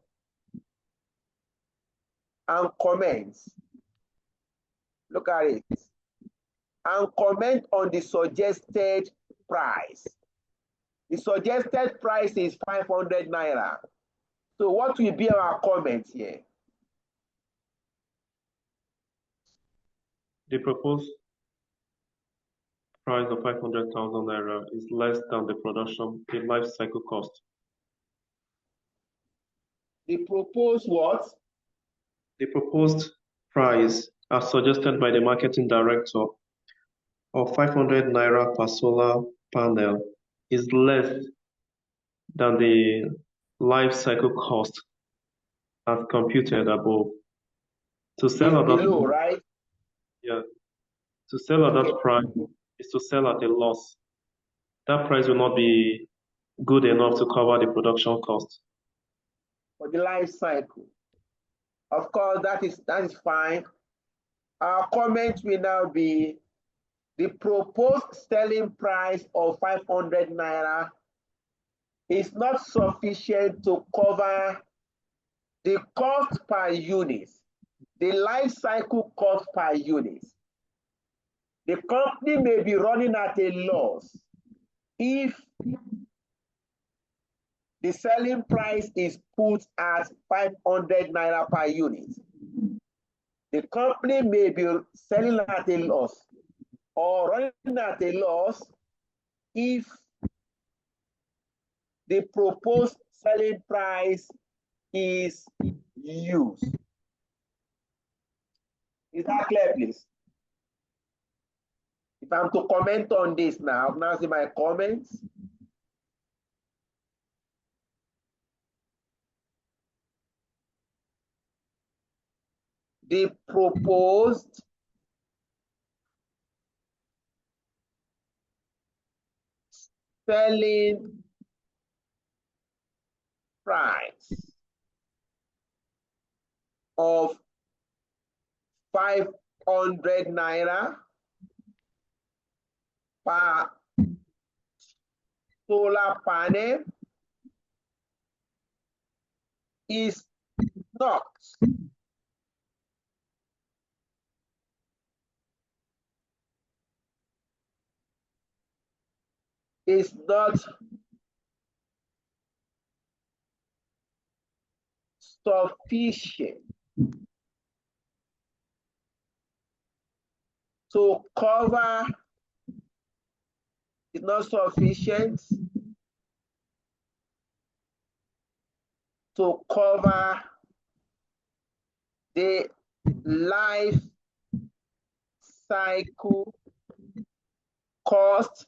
look at it, and comment on the suggested price. The suggested price is 500 naira. So what will be our comment here? The proposed price of 500,000 naira is less than the life cycle cost. The proposed what? The proposed price, as suggested by the marketing director, of 500 naira per solar panel is less than the life cycle cost as computed above. To sell at below, right? Yeah. To sell at that price is to sell at a loss. That price will not be good enough to cover the production cost. For the life cycle. Of course, that is fine. Our comment will now be the proposed selling price of 500 naira is not sufficient to cover the cost per unit, the life cycle cost per unit. The company may be running at a loss if the selling price is put at 500 naira per unit. The company may be selling at a loss or running at a loss if the proposed selling price is used. Is that clear, please? If I'm to comment on this now, see my comments. The proposed selling price of 500 naira per solar panel is not sufficient to cover, it's not sufficient to cover the life cycle cost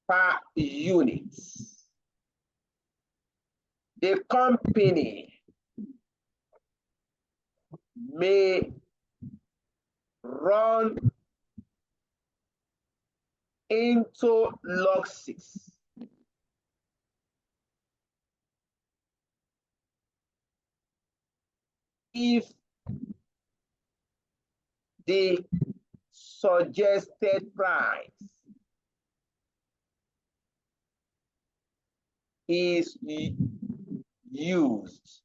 per unit. The company may run into losses if the suggested price is used.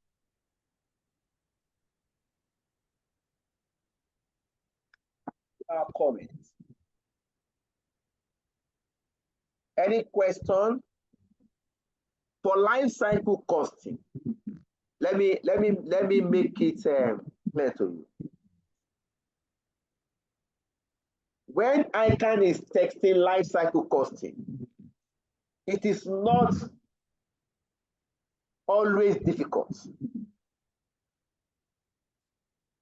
Our comments. Any question for life cycle costing? Let me make it clear to you. When ICAN is texting life cycle costing, it is not always difficult.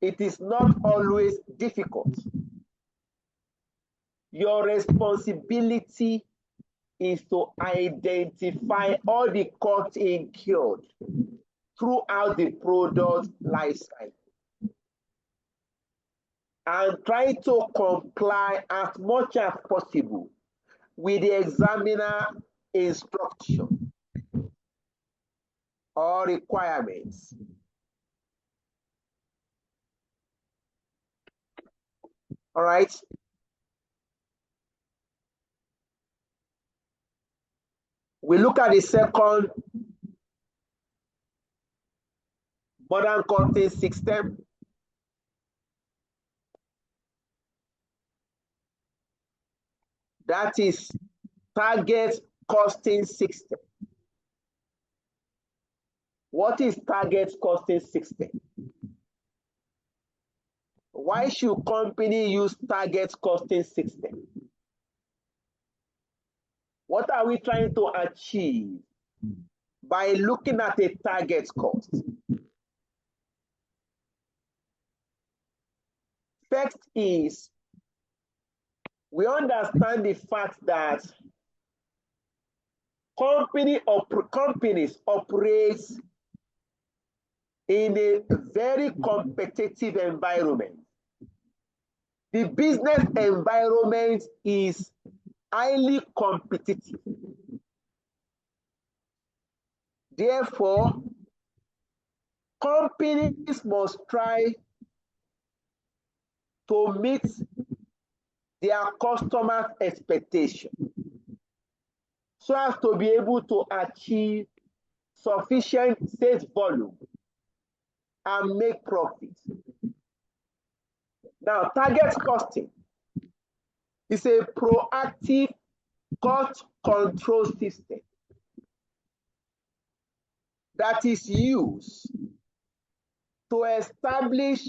It is not always difficult. Your responsibility is to identify all the costs incurred throughout the product life cycle and try to comply as much as possible with the examiner instruction or requirements. All right. We look at the second modern costing system. That is target costing system. What is target costing system? Why should company use target costing system? What are we trying to achieve by looking at a target cost? First is we understand the fact that companies operate in a very competitive environment. The business environment is highly competitive. Therefore, companies must try to meet their customers' expectation so as to be able to achieve sufficient sales volume and make profit. Now, target costing is a proactive cost control system that is used to establish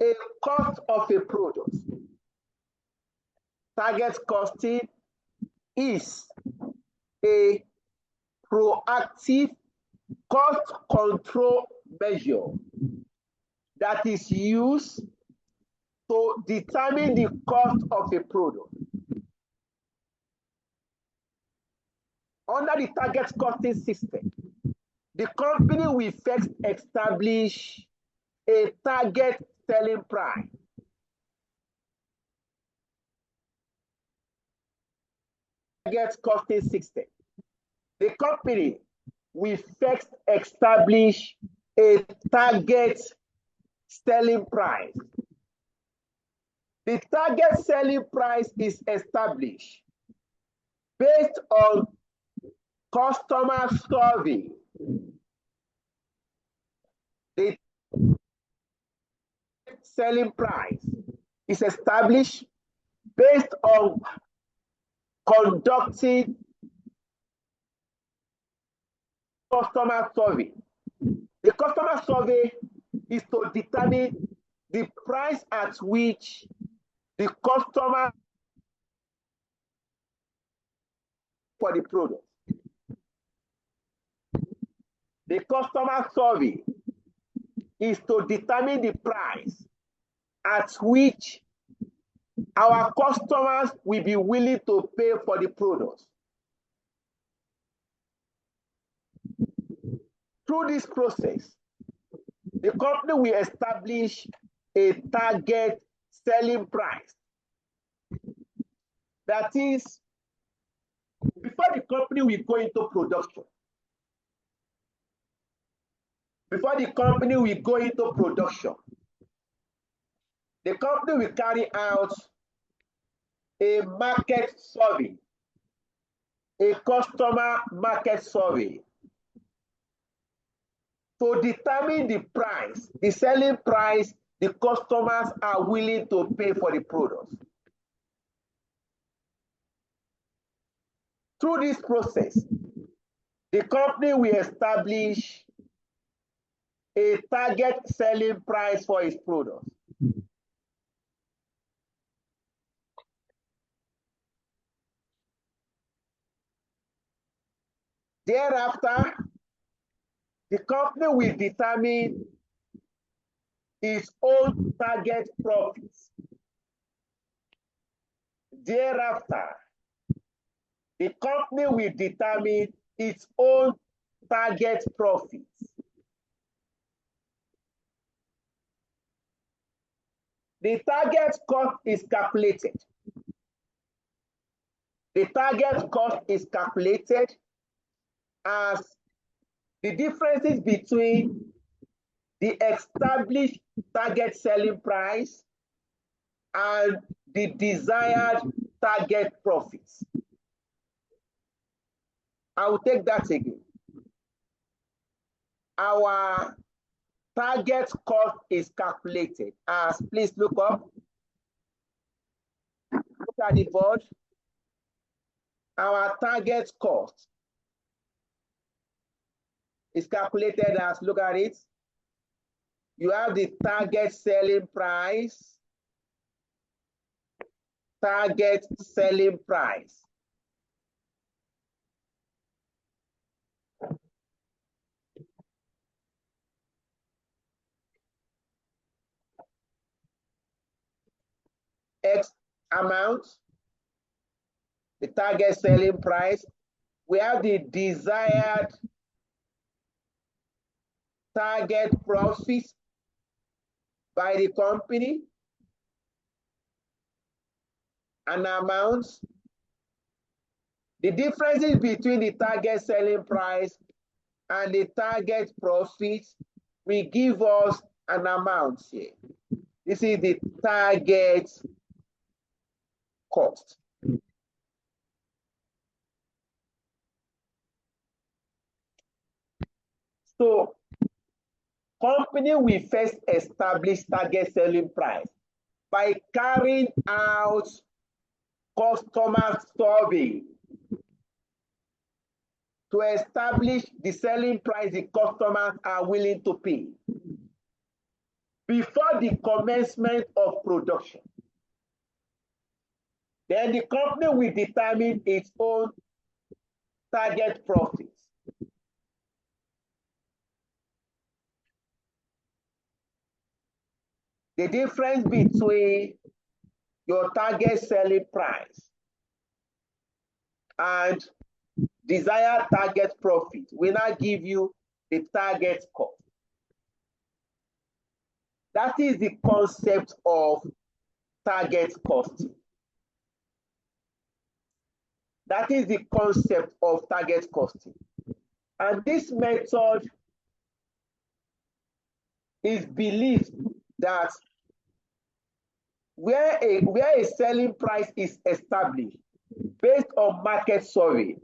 a cost of a product. Target costing is a proactive cost control measure that is used to determine the cost of a product. Under the target costing system, the company will first establish a target selling price. Target costing system. The company will first establish a target selling price. The target selling price is established based on customer survey. The selling price is established based on conducting customer survey. The customer survey is to determine the price at which the customer for the product. The customer survey is to determine the price at which our customers will be willing to pay for the product. Through this process, the company will establish a target selling price. That is, before the company will go into production, the company will carry out a market survey, a customer market survey, to determine the price, the selling price the customers are willing to pay for the product. Through this process, the company will establish a target selling price for its product. Thereafter, the company will determine its own target profits. Thereafter, the company will determine its own target profits. The target cost is calculated. The target cost is calculated as the differences between the established target selling price and the desired target profits. I will take that again. Our target cost is calculated as, please look up, look at the board. Our target cost is calculated as, look at it. You have the target selling price, target selling price. X amount, the target selling price. We have the desired target profit by the company, an amount. The differences between the target selling price and the target profit will give us an amount here. This is the target cost. So, company will first establish target selling price by carrying out customer survey to establish the selling price the customers are willing to pay before the commencement of production. Then the company will determine its own target profits. The difference between your target selling price and desired target profit will now give you the target cost. That is the concept of target costing. That is the concept of target costing. And this method is believed that where a selling price is established based on market survey,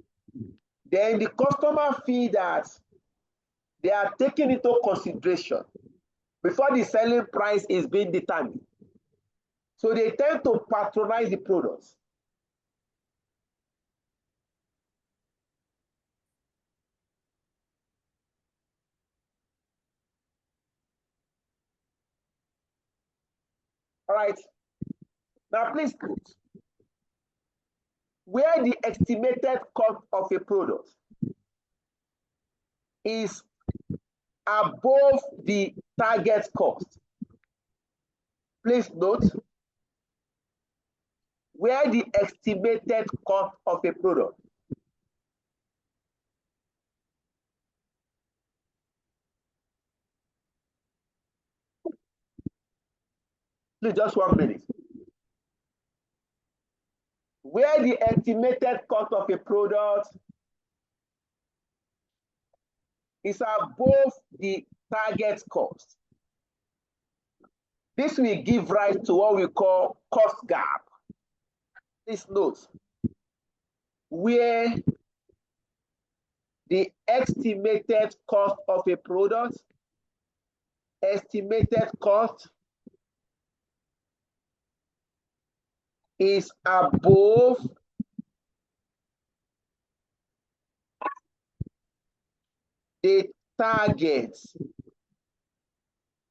then the customer feel that they are taking into consideration before the selling price is being determined. So they tend to patronize the products. All right. Now please note, where the estimated cost of a product is above the target cost. Please note, where the estimated cost of a product please just 1 minute. Where the estimated cost of a product is above the target cost, this will give rise to what we call cost gap. Please note, where the estimated cost of a product, estimated cost is above the target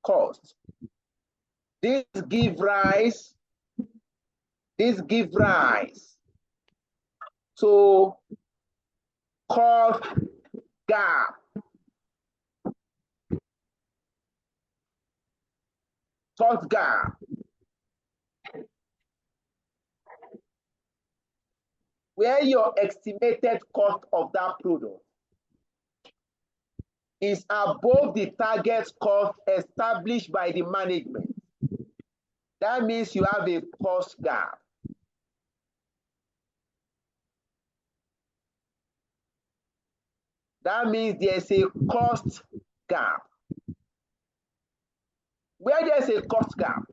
cost. This give rise to cost gap. Cost gap. Where your estimated cost of that product is above the target cost established by the management, that means you have a cost gap. That means there's a cost gap. Where there's a cost gap,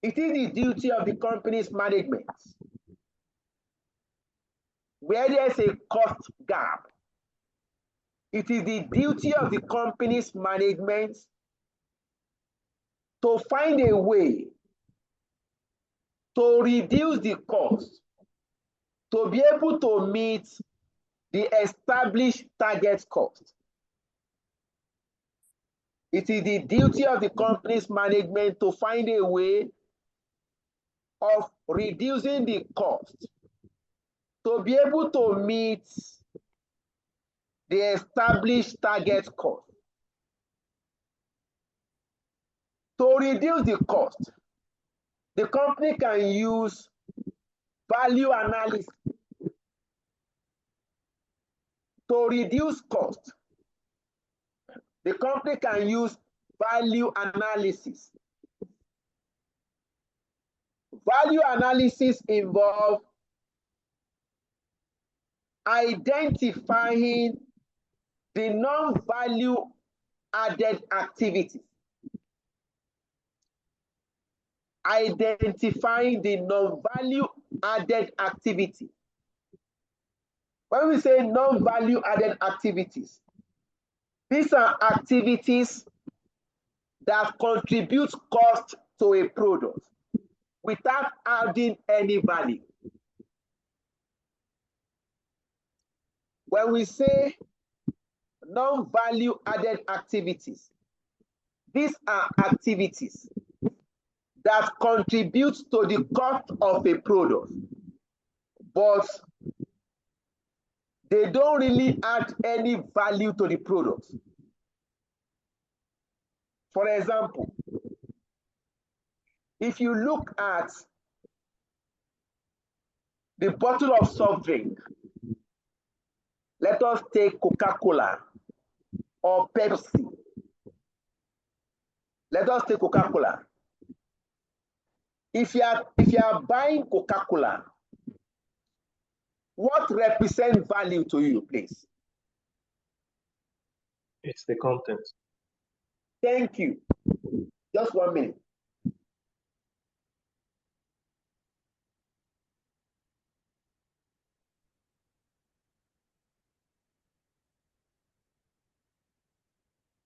it is the duty of the company's management. Where there's a cost gap, it is the duty of the company's management to find a way to reduce the cost to be able to meet the established target cost. It is the duty of the company's management to find a way of reducing the cost to be able to meet the established target cost. To reduce the cost, the company can use value analysis. To reduce cost, the company can use value analysis. Value analysis involves identifying the non-value added activities. Identifying the non-value added activity. When we say non-value added activities, these are activities that contribute cost to a product without adding any value. When we say non-value added activities, these are activities that contribute to the cost of a product, but they don't really add any value to the product. For example, if you look at the bottle of soft drink, let us take Coca-Cola or Pepsi. Let us take Coca-Cola. If you are buying Coca-Cola, what represents value to you, please? It's the content. Thank you. Just 1 minute.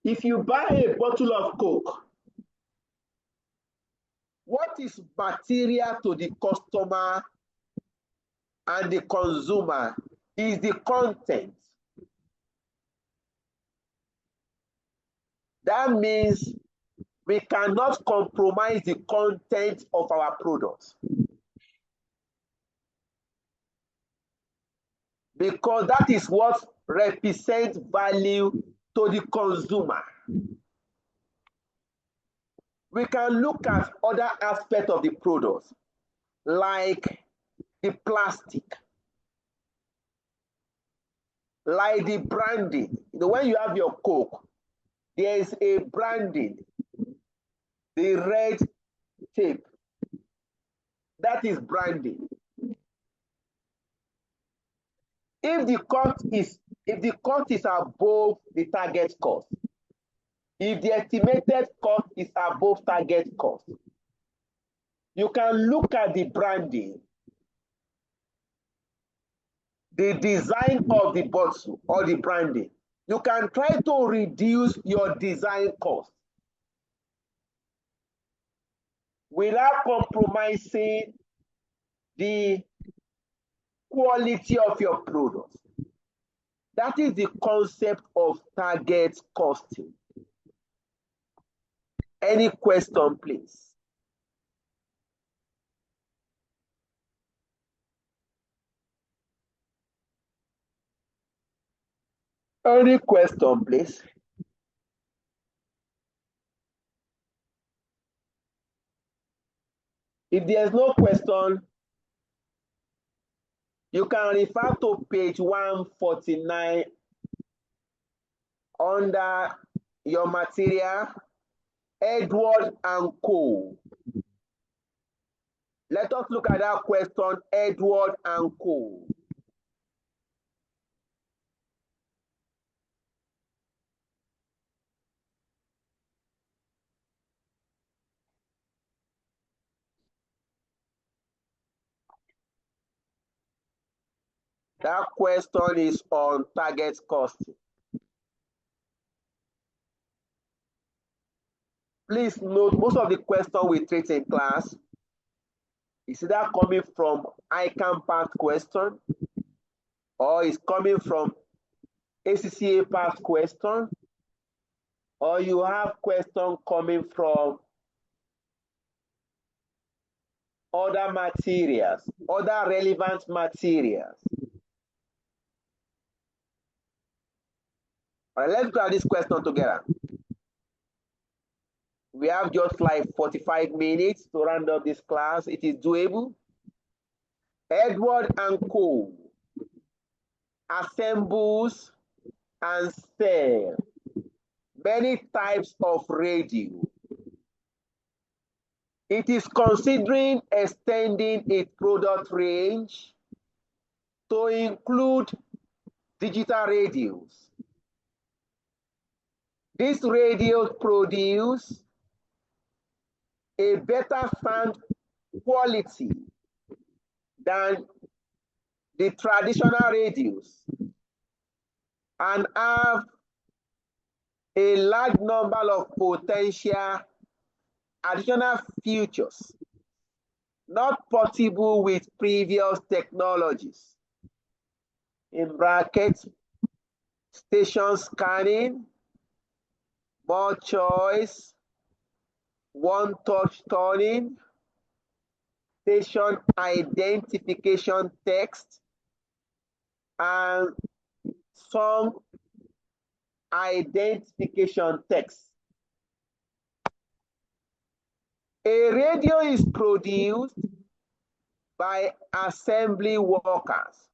If you buy a bottle of Coke, what is material to the customer and the consumer is the content. That means we cannot compromise the content of our products, because that is what represents value to the consumer. We can look at other aspects of the product, like the plastic, like the branding. When you have your Coke, there is a branding, the red tape. That is branding. If the cost is above the target cost, if the estimated cost is above target cost, you can look at the branding, the design of the bottle or the branding. You can try to reduce your design cost without compromising the quality of your product. That is the concept of target costing. Any question, please? Any question, please? If there's no question, you can refer to page 149 under your material, Edward and Co. Let us look at that question, Edward and Co. That question is on target costing. Please note, most of the questions we treat in class is either coming from ICAN part question or is coming from ACCA part question, or you have question coming from other materials, other relevant materials. All right, let's look at this question together. We have just like 45 minutes to round up this class. It is doable. Edward and Co. assembles and sell many types of radio. It is considering extending its product range to include digital radios. These radios produce a better sound quality than the traditional radios and have a large number of potential additional features not possible with previous technologies. In brackets, station scanning, more choice, one-touch turning, station identification text, and some identification text. A radio is produced by assembly workers,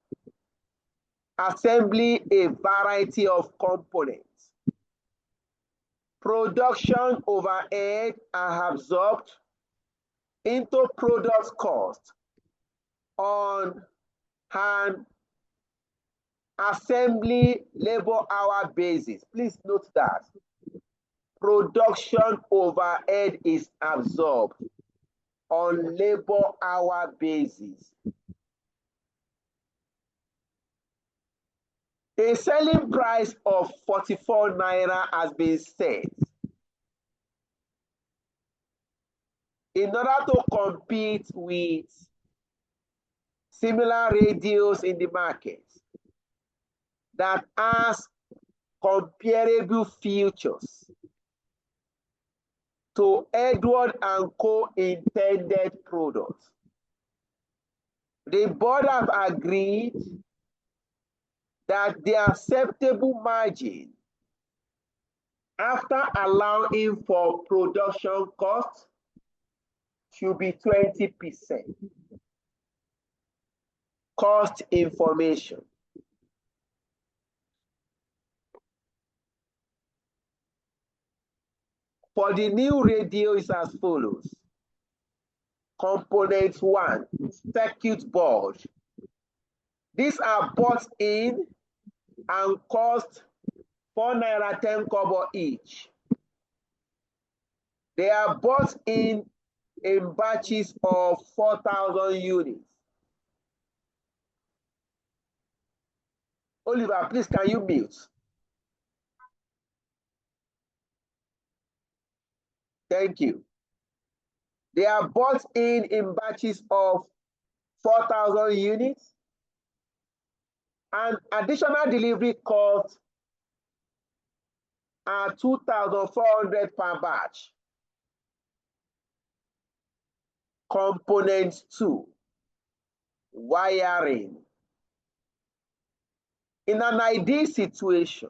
assembling a variety of components. Production overhead are absorbed into product cost on an assembly labor hour basis. Please note that production overhead is absorbed on labor hour basis. A selling price of 44 naira has been set. In order to compete with similar radios in the market that has comparable features to Edward & Co. intended products, the board have agreed that the acceptable margin after allowing for production costs should be 20%. Cost information. For the new radio is as follows. Component 1, circuit board. These are bought in and cost 4 naira 10 kobo each. They are bought in batches of 4,000 units. Oliver, please, can you mute? Thank you. They are bought in batches of 4,000 units, and additional delivery costs are 2,400 per batch. Component 2, wiring. In an ideal situation,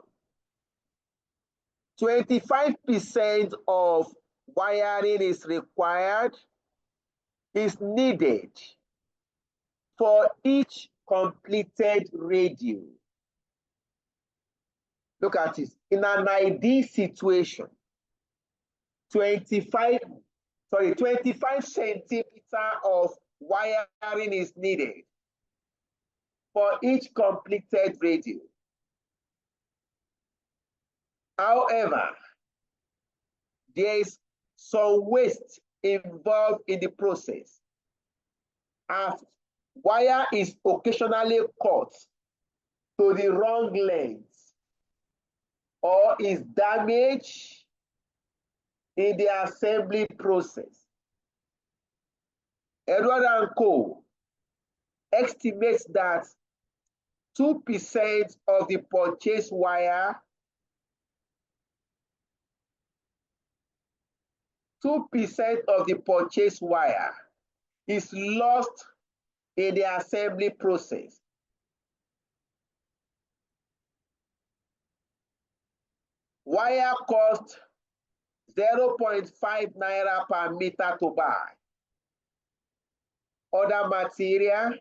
25% of wiring is needed for each completed radio. Look at this. In an ideal situation, 25 centimeters of wiring is needed for each completed radio. However, there is some waste involved in the process, as wire is occasionally cut to the wrong length or is damaged in the assembly process. Edward & Co. estimates that 2% of the purchase wire 2% of the purchase wire is lost in the assembly process. Wire cost 0.5 naira per meter to buy. Other material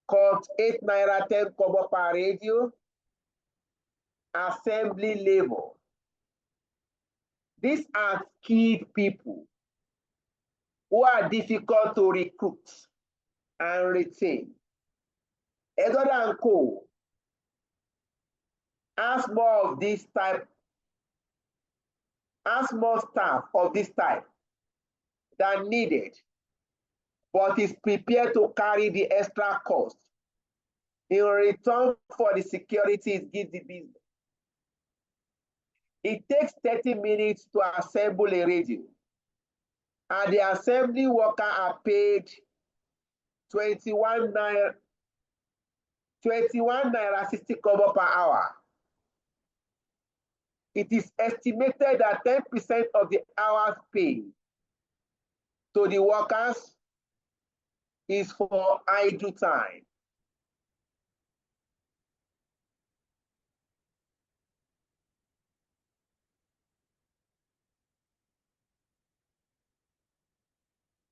cost 8 naira 10 kobo per radio. Assembly labor. These are skilled people who are difficult to recruit and retain. Edward & Co. has more of this type, has more staff of this type than needed, but is prepared to carry the extra cost in return for the security it gives the business. It takes 30 minutes to assemble a radio. and the assembly worker are paid 21 naira 60 kobo per hour. It is estimated that 10% of the hours paid to the workers is for idle time.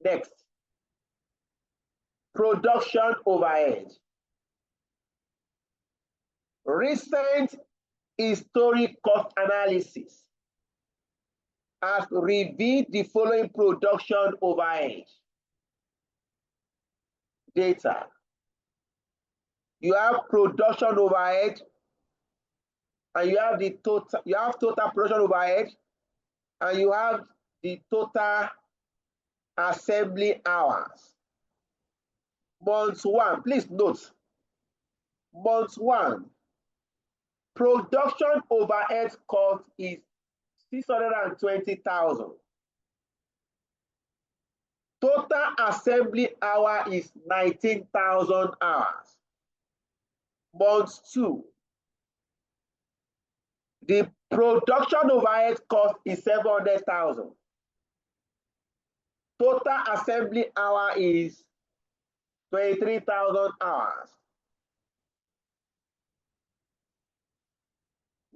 Next, production overhead. Recent historic cost analysis has revealed the following production overhead data. You have production overhead, and you have the total. You have total production overhead, and you have the total assembly hours. Month 1, please note. Month 1, production overhead cost is 620,000. Total assembly hour is 19,000 hours. Month 2, the production overhead cost is 700,000. Total assembly hour is 23,000 hours.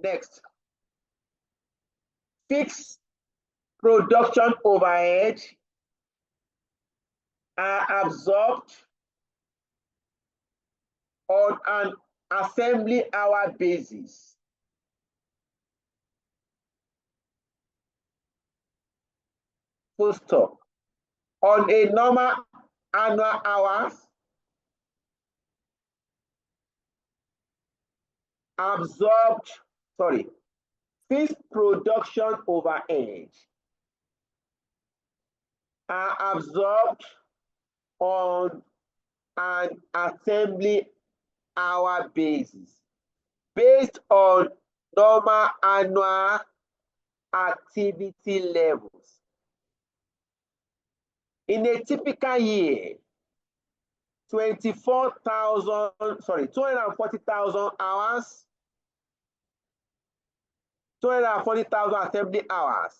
Next, fixed production overhead are absorbed on an assembly hour basis. Full stop. On a normal annual hours, fixed production overhead are absorbed on an assembly hour basis based on normal annual activity levels. In a typical year, 240,000 hours, 240,000 assembly hours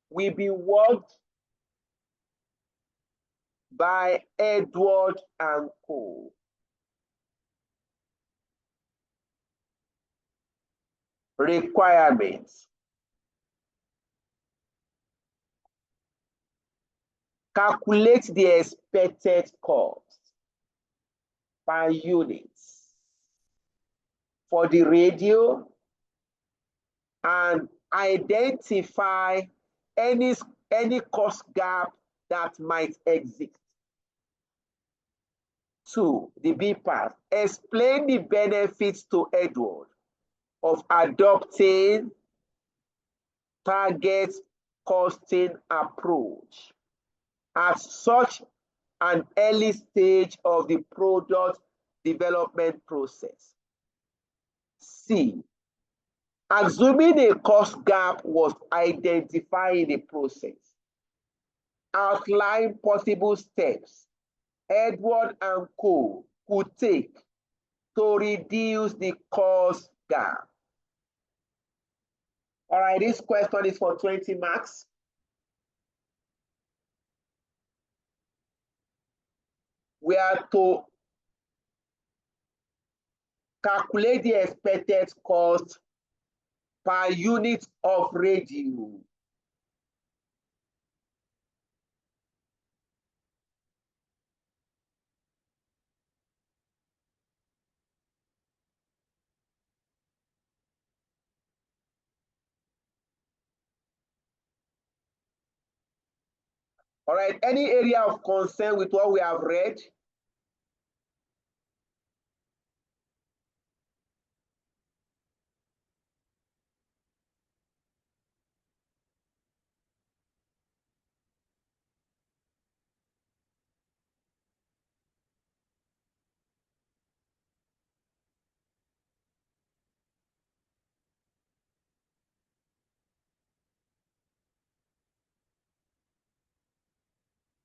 will be worked by Edward and Co. Requirements. Calculate the expected cost per unit for the radio and identify any cost gap that might exist. 2, the B part. Explain the benefits to Edward of adopting target costing approach at such an early stage of the product development process. C, assuming a cost gap was identified in the process, outline possible steps Edward and Co. could take to reduce the cost gap. All right, this question is for 20 marks. We are to calculate the expected cost per unit of radio. All right, any area of concern with what we have read?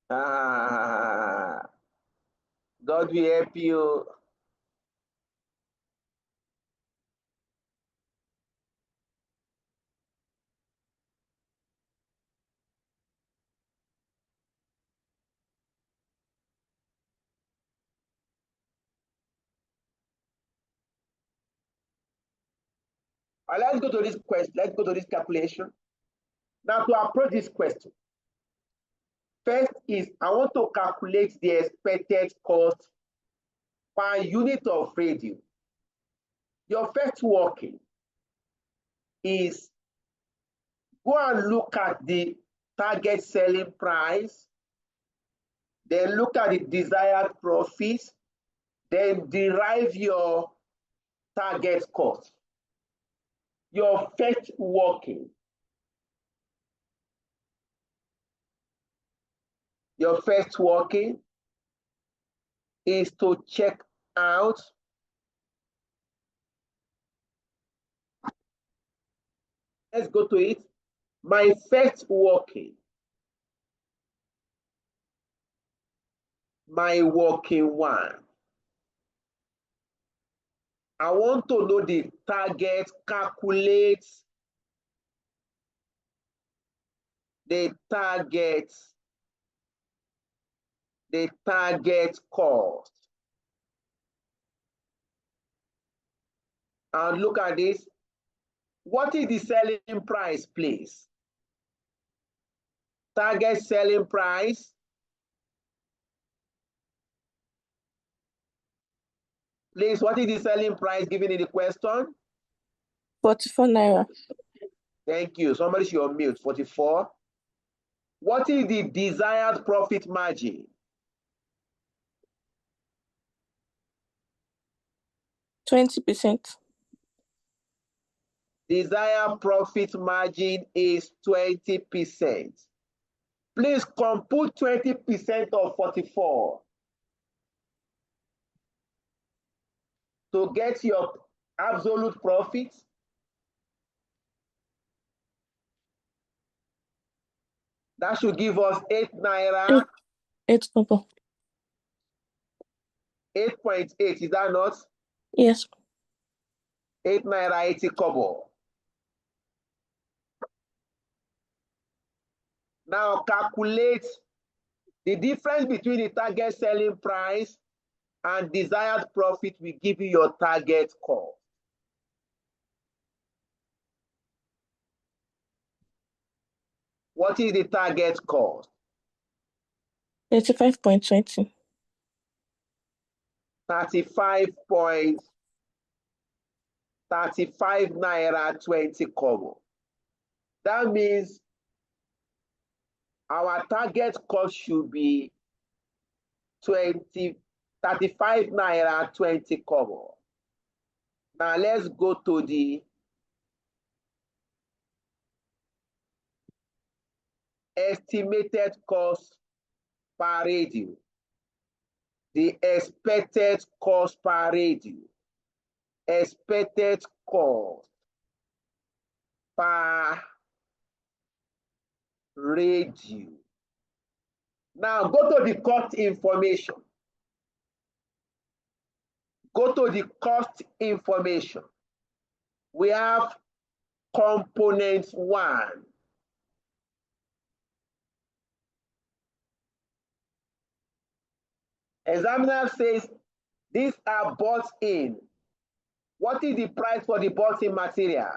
God will help you. Let's go to this question. Let's go to this calculation. Now, to approach this question, first is I want to calculate the expected cost per unit of radio. Your first working is go and look at the target selling price, then look at the desired profits, then derive your target cost. Your first working. Your first working is to check out let's go to it. My first working. My working one. I want to know the target, calculate the target cost. And look at this. What is the selling price, please? Target selling price. Please, what is the selling price given in the question? 44 naira. Thank you. Somebody should unmute. 44. What is the desired profit margin? 20%. Desired profit margin is 20%. Please compute 20% of 44 to get your absolute profit. That should give us 8 naira. 8 kobo. 8.8, is that not? Yes. 8 naira 80 kobo. Now calculate the difference between the target selling price and desired profit will give you your target cost. What is the target cost? 35.20. 35 naira 20 kobo. That means our target cost should be 35 naira 20 kobo. Now let's go to the estimated cost per radio. The expected cost per radio. Expected cost per radio. Now go to the cost information. Go to the cost information. We have component 1. Examiner says these are bought in. What is the price for the bought in material?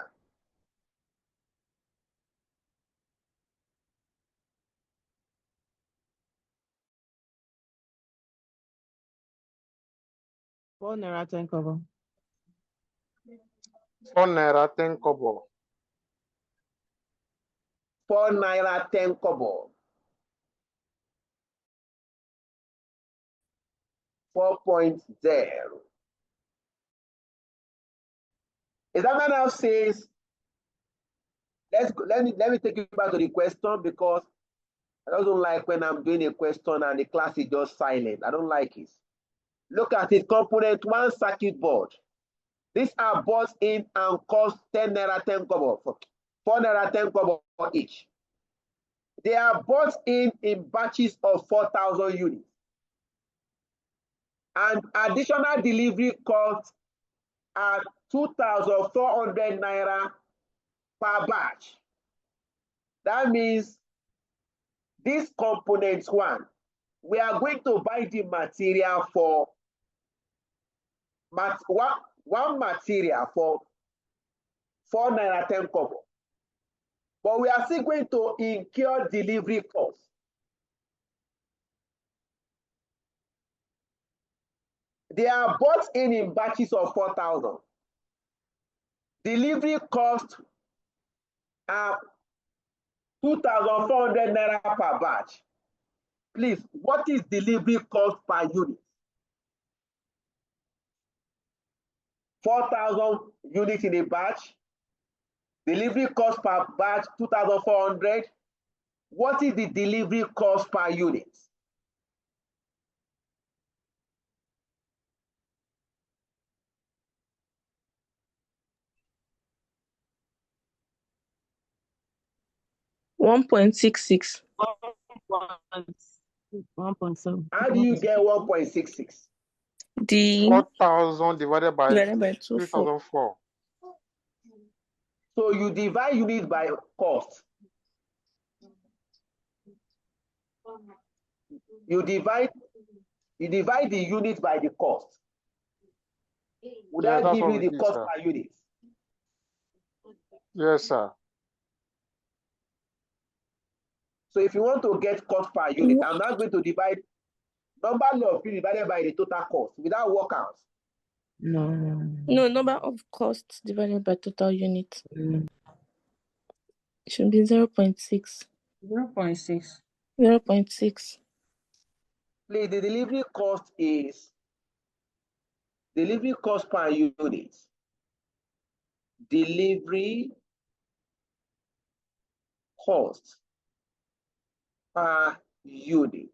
Naira 10 kobo. 4 naira 10 kobo. 4 naira 10 kobo. 4.0. Examiner says, let me take you back to the question because I don't like when I'm doing a question and the class is just silent. I don't like it. Look at it, component 1 circuit board. These are bought in and cost 10 naira 10 kobo, 4 naira 10 kobo each. They are bought in batches of 4,000 units. And additional delivery costs are 2,400 naira per batch. That means this component one, we are going to buy the material for one material for 4 naira 10 kobo. But we are still going to incur delivery costs. They are bought in batches of 4,000. Delivery cost are 2,400 naira per batch. Please, what is delivery cost per unit? 4,000 units in a batch. Delivery cost per batch 2,400. What is the delivery cost per unit? $1.66. 1.7. How do you get 1.66? The 4,000 divided by divided by 2, 4. 3,004. So you divide unit by cost. You divide the unit by the cost. Would Yeah, that that's give what you we the did, cost sir. per unit? Yes, sir. So if you want to get cost per unit, I'm not going to divide number of units divided by the total cost without workouts. No. No, number of costs divided by total unit. Mm. It should be 0.6. 0.6. 0.6. Please, the delivery cost is delivery cost per unit. Delivery cost per unit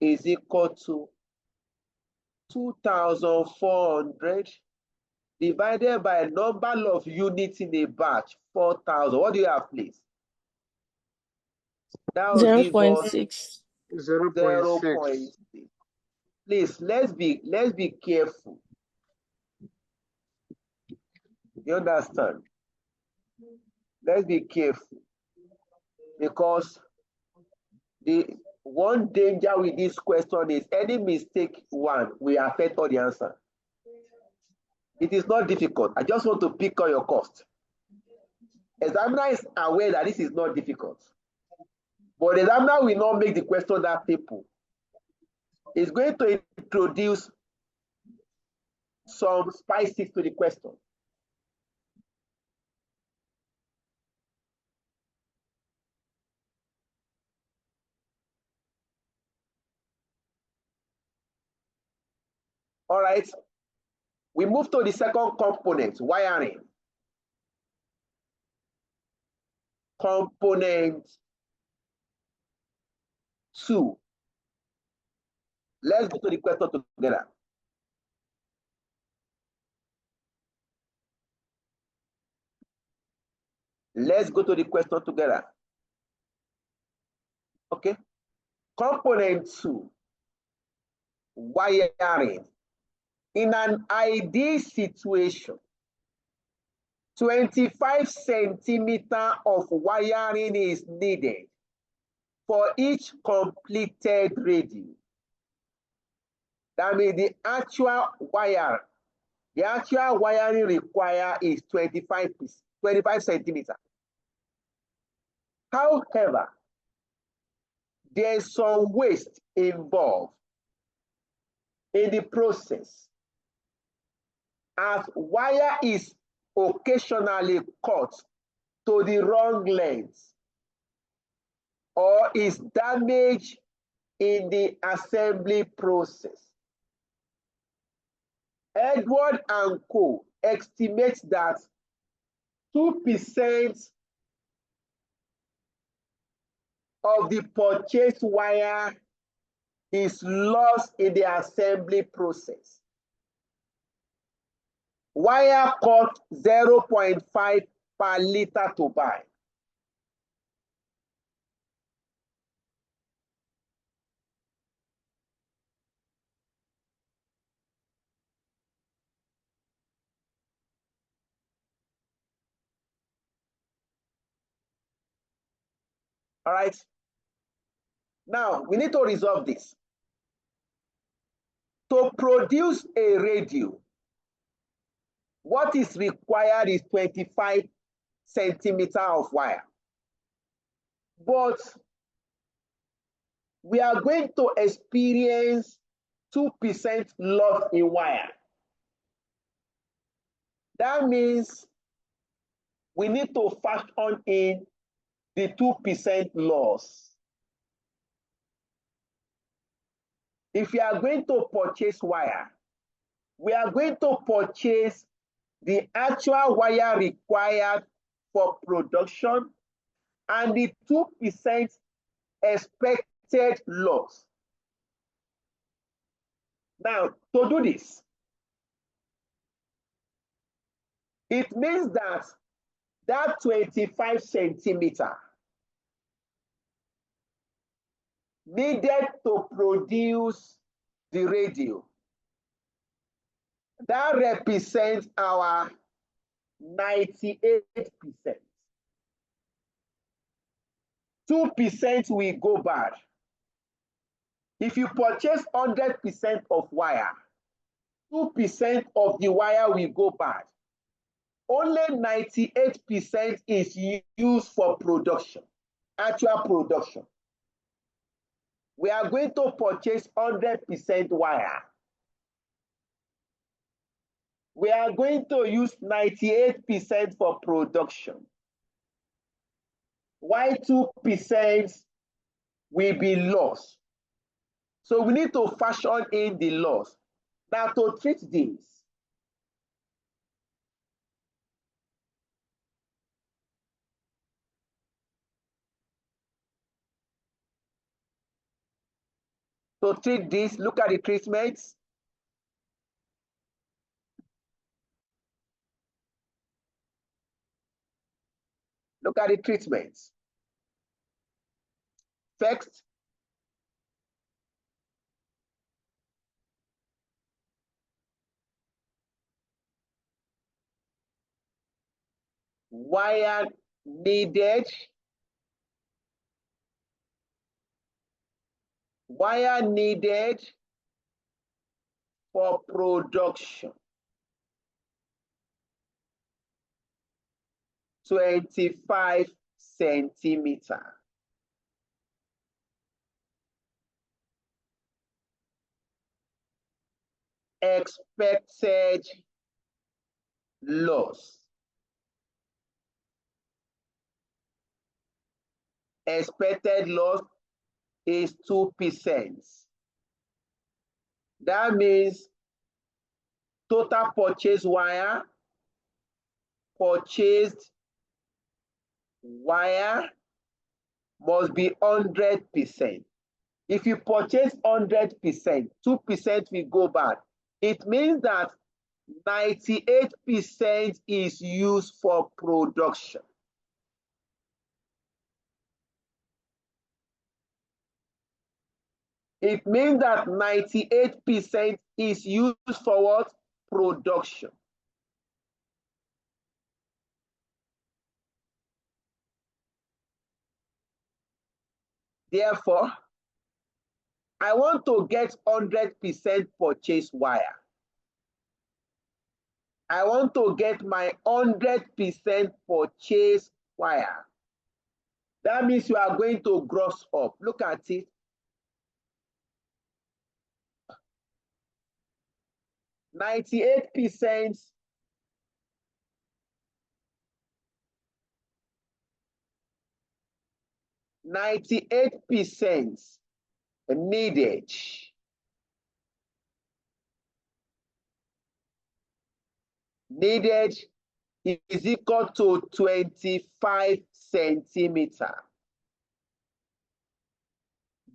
is equal to 2,400 divided by number of units in a batch, 4,000. What do you have, please? That will give us 0.6. 0.6. 0.6. Please, let's be careful. You understand? Let's be careful, because the one danger with this question is any mistake one will affect all the answer. It is not difficult. I just want to pick on your cost. Examiner is aware that this is not difficult, but the examiner will not make the question that simple. It's going to introduce some spices to the question. All right. We move to the second component, wiring. Component 2. Let's go to the question together. Let's go to the question together. Okay. Component 2, wiring. In an ideal situation, 25 centimeters of wiring is needed for each completed radio. That means the actual wiring required is 25 centimeters. However, there is some waste involved in the process, as wire is occasionally cut to the wrong length or is damaged in the assembly process. Edward and Co. estimates that 2% of the purchased wire is lost in the assembly process. Wire cost 0.5 per liter to buy. All right. Now, we need to resolve this. To produce a radio, what is required is 25 centimeters of wire. But we are going to experience 2% loss in wire. That means we need to factor in the 2% loss. If we are going to purchase wire, we are going to purchase the actual wire required for production and the 2% expected loss. Now, to do this, it means that 25 centimeter needed to produce the radio. That represents our 98%. 2% will go bad. If you purchase 100% of wire, 2% of the wire will go bad. Only 98% is used for production, actual production. We are going to purchase 100% wire. We are going to use 98% for production. Why 2% will be lost? So we need to fashion in the loss. Now to treat this, look at the treatments. Look at the treatments. First, wire needed. Wire needed for production. 25 centimeters. Expected loss. Expected loss is 2%. That means total purchase wire, purchased wire must be 100%. If you purchase 100%, 2% will go bad. It means that 98% is used for production. It means that 98% is used for what? Production. Therefore, I want to get 100% purchase wire. I want to get my 100% purchase wire. That means you are going to gross up. Look at it. %, 98% needed. Needed is equal to 25 centimeters.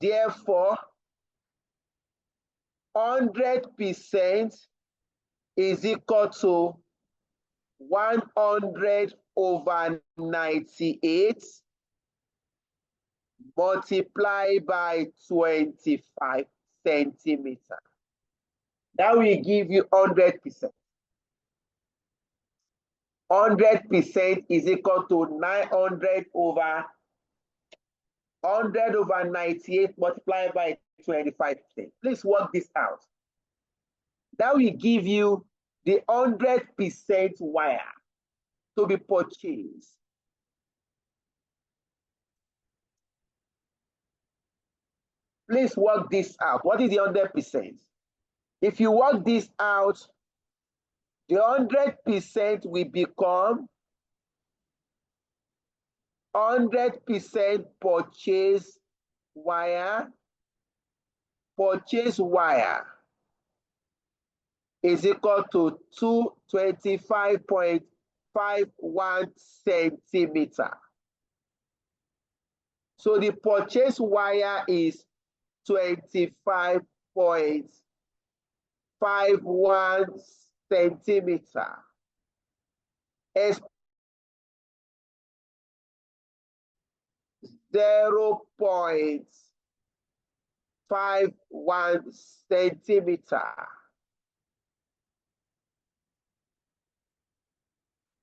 Therefore, 100% is equal to 100/98 multiplied by 25 centimeters. That will give you 100%. 100% is equal to 900/. 100 over 98 multiplied by 25%. Please work this out. That will give you the 100% wire to be purchased. Please work this out. What is the 100%? If you work this out, the 100% will become 100% purchase wire. Purchase wire is equal to 225.51 centimeter. So the purchase wire is 25.51 centimeter. 0.51 centimeter.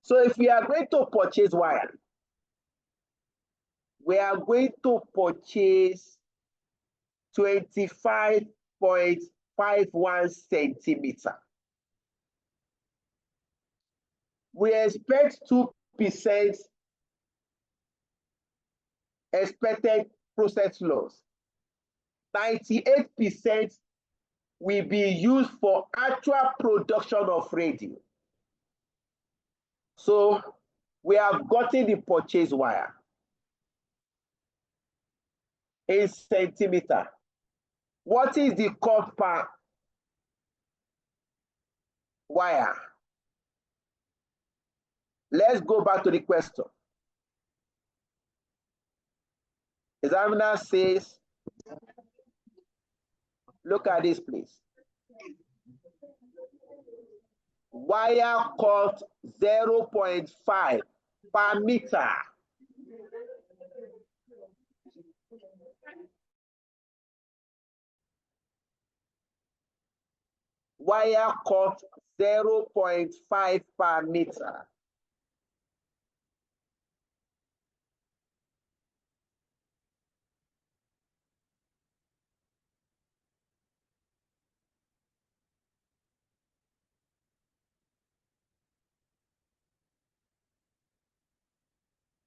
So if we are going to purchase wire, we are going to purchase 25.51 centimeter. We expect 2% expected process loss. 98% will be used for actual production of radio. So we have gotten the purchase wire in centimeter. What is the cost per wire? Let's go back to the question. Examiner says, look at this, please. Wire cost 0.5 per meter. Wire cost 0.5 per meter.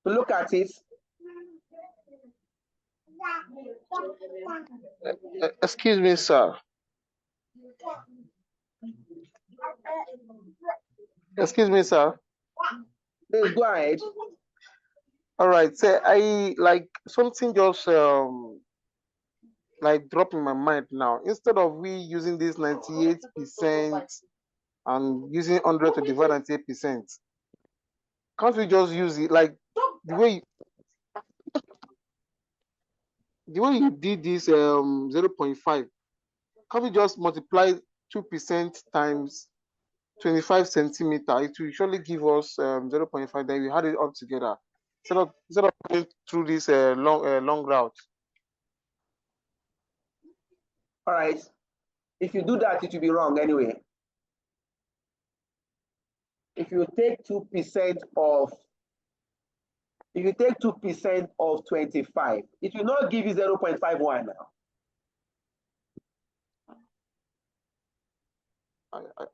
Look at it. Excuse me, sir. Excuse me, sir. Please go ahead. All right. So I like something just like drop in my mind now. Instead of we using this 98% and using 100 to divide 98%, can't we just use it like the way you did this 0.5? Can't we just multiply 2% times 25 centimeter? It will surely give us 0.5. Then we had it all together instead of going through this long route. All right. If you do that, it will be wrong anyway. If you take 2% of 25, it will not give you 0.51 now.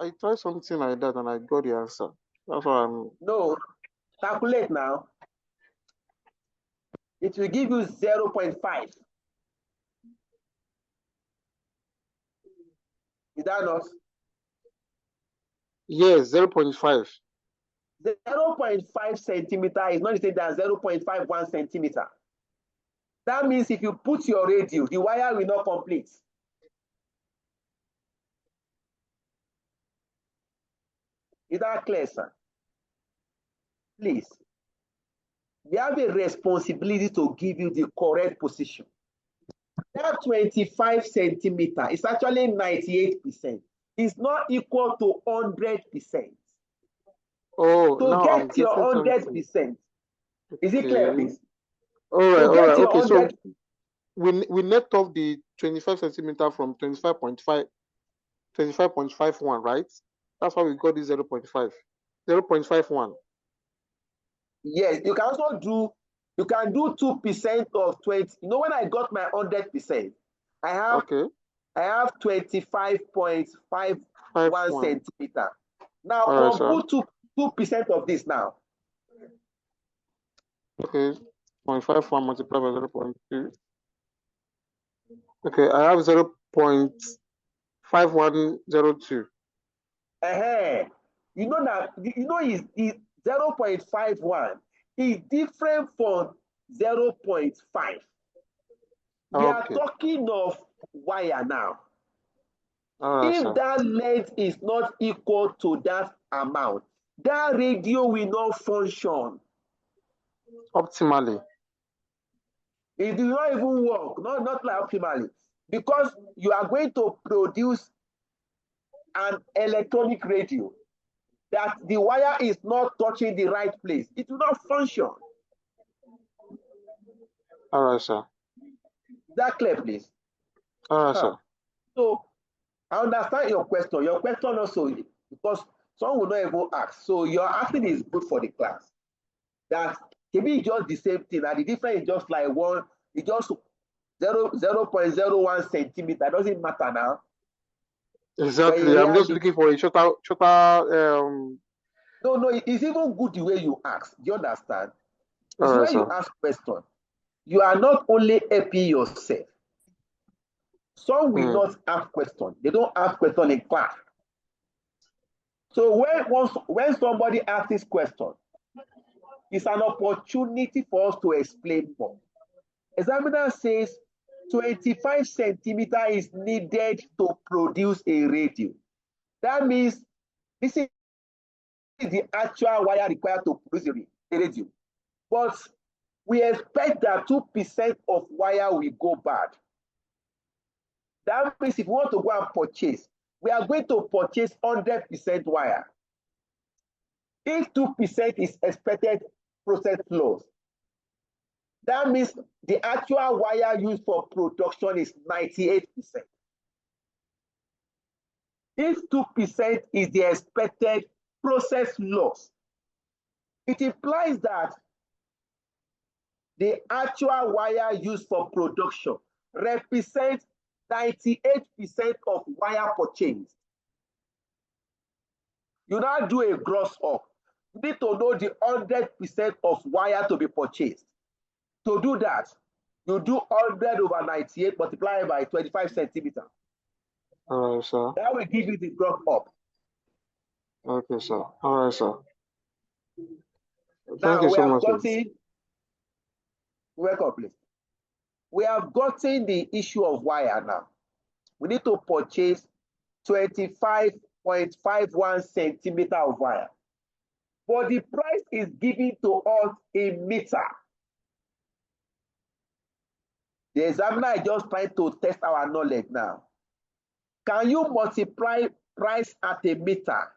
I tried something like that and I got the answer. That's why I'm. No, calculate now. It will give you 0.5. Is that not? Yes, 0.5. 0.5 centimeter is not the same than 0.51 centimeter. That means if you put your radio, the wire will not complete. Is that clear, sir? Please. We have a responsibility to give you the correct position. That 25 centimeter is actually 98%. It's not equal to 100%. Oh, To now I'm get your getting 100%. Is it clear, please? All right, To all get right. your Okay, 100, so we net off the 25 centimeter from 25.51, right? That's why we got this 0.5. 0.51. yes, you can also do You can do 2% of 20. You know, when I got my 100%, I have 25.51 centimeter. Now compute 2% of this now. Okay, 0.51 multiplied by 0.2. Okay, I have 0.5102. You know that is 0.51 is different from 0.5. We are talking of wire now. If that length is not equal to that amount, that radio will not function optimally. It will not even work, not like optimally, because you are going to produce an electronic radio that the wire is not touching the right place. It will not function. All right, sir. Is that clear, please? All right, sir. So I understand your question. Your question also, because some will not even ask. So your asking is good for the class. That maybe it's just the same thing, and the difference is just like one, it's just 0.01 centimeter. Doesn't matter now. Exactly. I'm just looking for a shorter. No, it's even good the way you ask. Do you understand? It's right, when you ask question, you are not only helping yourself. Some will not ask question. They don't ask question in class. So when somebody asks this question, it's an opportunity for us to explain more. Examiner says 25 centimeter is needed to produce a radio. That means this is the actual wire required to produce a radio. But we expect that 2% of wire will go bad. That means if we want to go and purchase, we are going to purchase 100% wire. If 2% is expected process loss, that means the actual wire used for production is 98%. If 2% is the expected process loss, it implies that the actual wire used for production represents 98% of wire purchased. You now do a gross up. You need to know the 100% of wire to be purchased. To do that, you do 100 over 98 multiplied by 25 centimeters. All right, sir. That will give you the gross up. Okay, sir. All right, sir. Now Thank you we so have much. gotten, welcome, please. We have gotten the issue of wire now. We need to purchase 25.51 centimeter of wire. But the price is given to us in meter. The examiner is just trying to test our knowledge now. Can you multiply price at a meter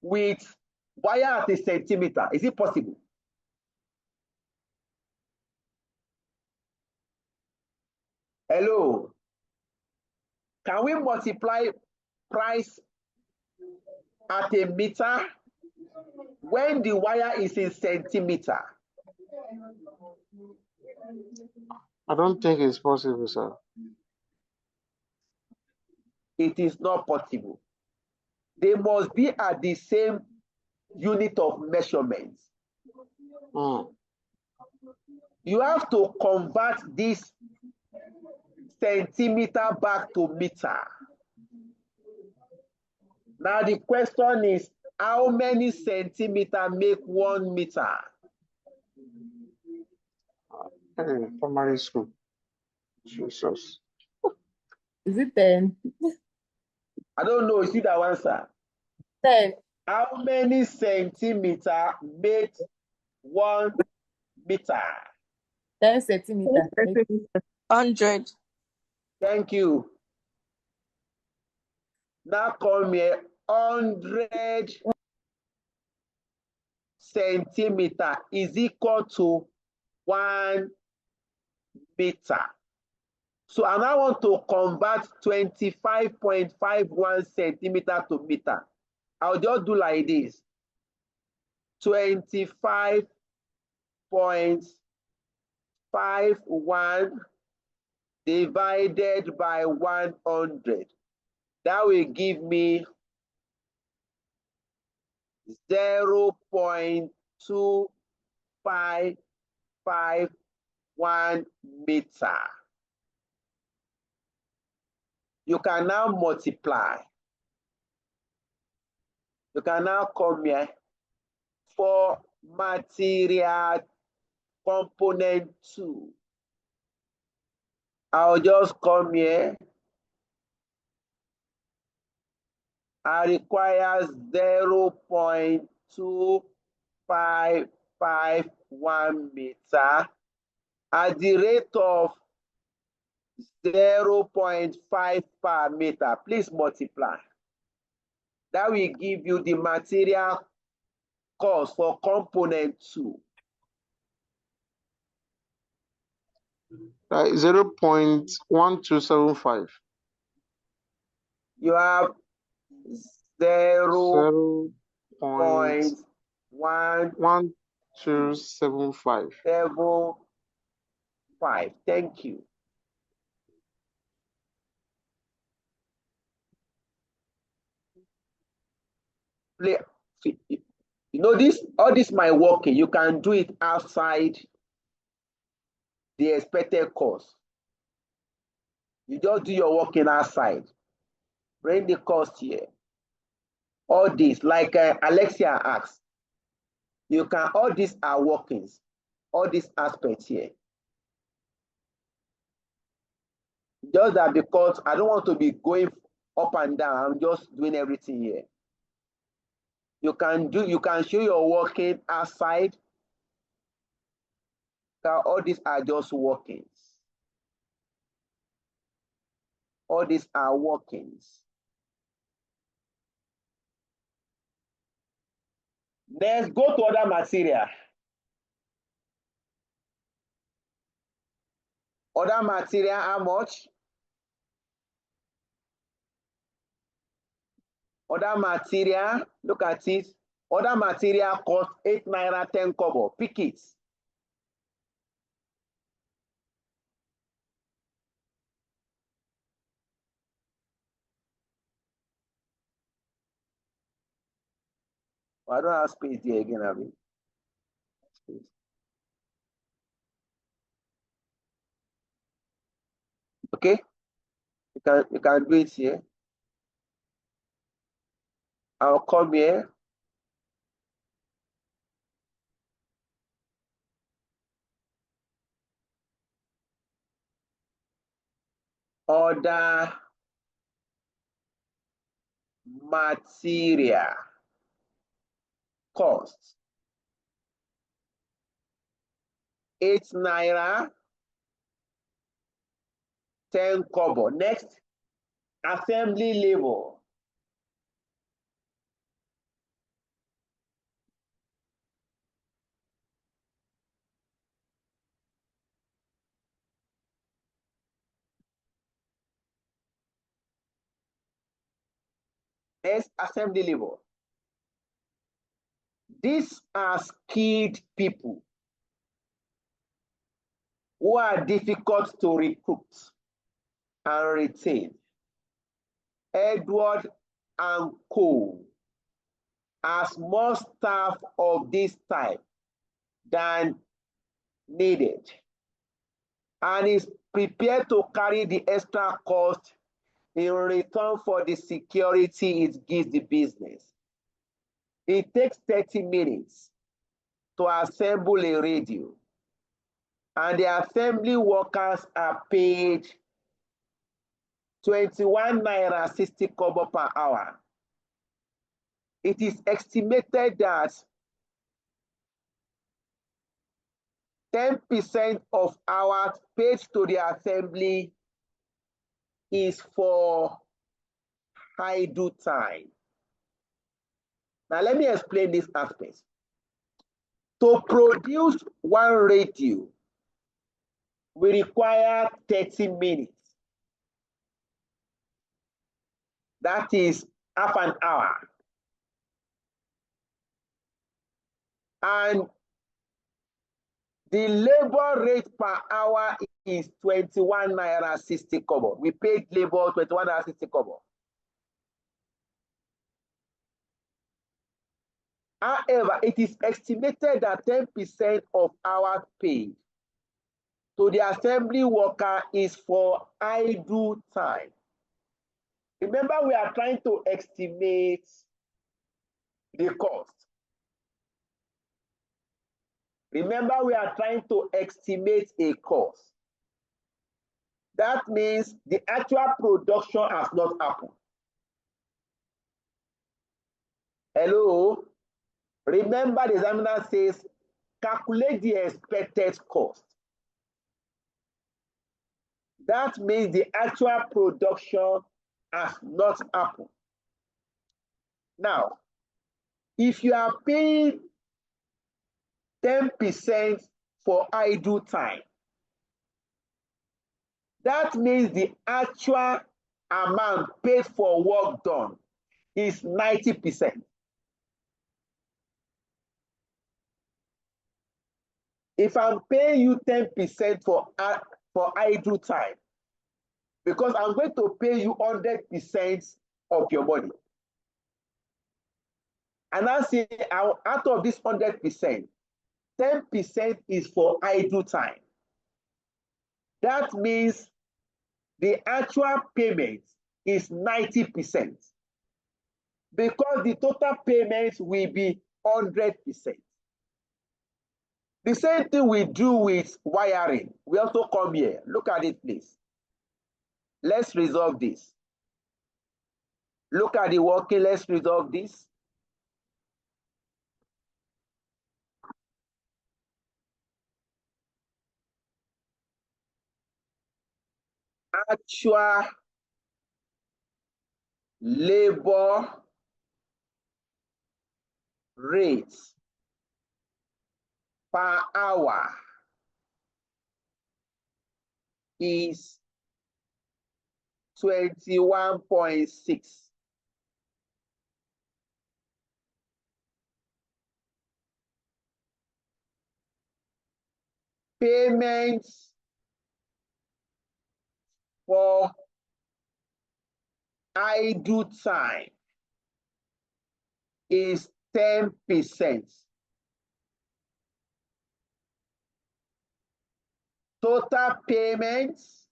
with wire at a centimeter? Is it possible? Hello? Can we multiply price at a meter when the wire is in centimeter? I don't think it's possible, sir. It is not possible. They must be at the same unit of measurement. You have to convert this centimeter back to meter. Now the question is, how many centimeters make 1 meter? Hey, primary school. Jesus. Is it 10? I don't know. Is it that one, sir? 10. How many centimeters make 1 meter? 10 centimeters. 100. Thank you. Now come here. 100 centimeters is equal to 1 meter. So I now want to convert 25.51 centimeters to meter. I'll just do like this. 25.51 51 divided by 100. That will give me 0.2551 meter. You can now multiply. You can now come here for material component 2. I'll just come here. I require 0.2551 meter at the rate of 0.5 per meter. Please multiply. That will give you the material cost for component 2. 0.1275. You have 0.1275. Thank you. You know this, all this my working, you can do it outside the expected cost. You just do your working outside. Bring the cost here. All this, like Alexia asked, you can, all these are workings, all these aspects here. Just that because I don't want to be going up and down, I'm just doing everything here. You can show your working outside. All these are just workings. All these are workings. Let's go to other material. Other material, how much? Other material, look at it. Other material cost 8 naira 10 kobo. Pick it. I don't have space there again, Abby. Space. Okay, you can do it here. I'll come here. Other material cost 8 naira 10 kobo. Next, assembly labor. Next, assembly labor. These are skilled people who are difficult to recruit and retain. Edward and Co. has more staff of this type than needed and is prepared to carry the extra cost in return for the security it gives the business. It takes 30 minutes to assemble a radio, and the assembly workers are paid 21 naira 60 kobo per hour. It is estimated that 10% of hours paid to the assembly is for idle time. Now let me explain this aspect. To produce one radio, we require 30 minutes. That is half an hour. And The labor rate per hour is 21 naira 60 kobo. We paid labor 21 naira 60 kobo. However, it is estimated that 10% of our pay to the assembly worker is for idle time. Remember, we are trying to estimate the cost. Remember, we are trying to estimate a cost. That means the actual production has not happened. Hello? Remember, the examiner says, calculate the expected cost. That means the actual production has not happened. Now, if you are paying 10% for idle time, that means the actual amount paid for work done is 90%. If I'm paying you 10% for idle time, because I'm going to pay you 100% of your money. And I say out of this 100%, 10% is for idle time. That means the actual payment is 90%, because the total payment will be 100%. The same thing we do with wiring. We also come here. Look at it, please. Let's resolve this. Look at the working. Let's resolve this. Actual labor rates per hour is 21.6. Payments for idle time is 10%. Total payments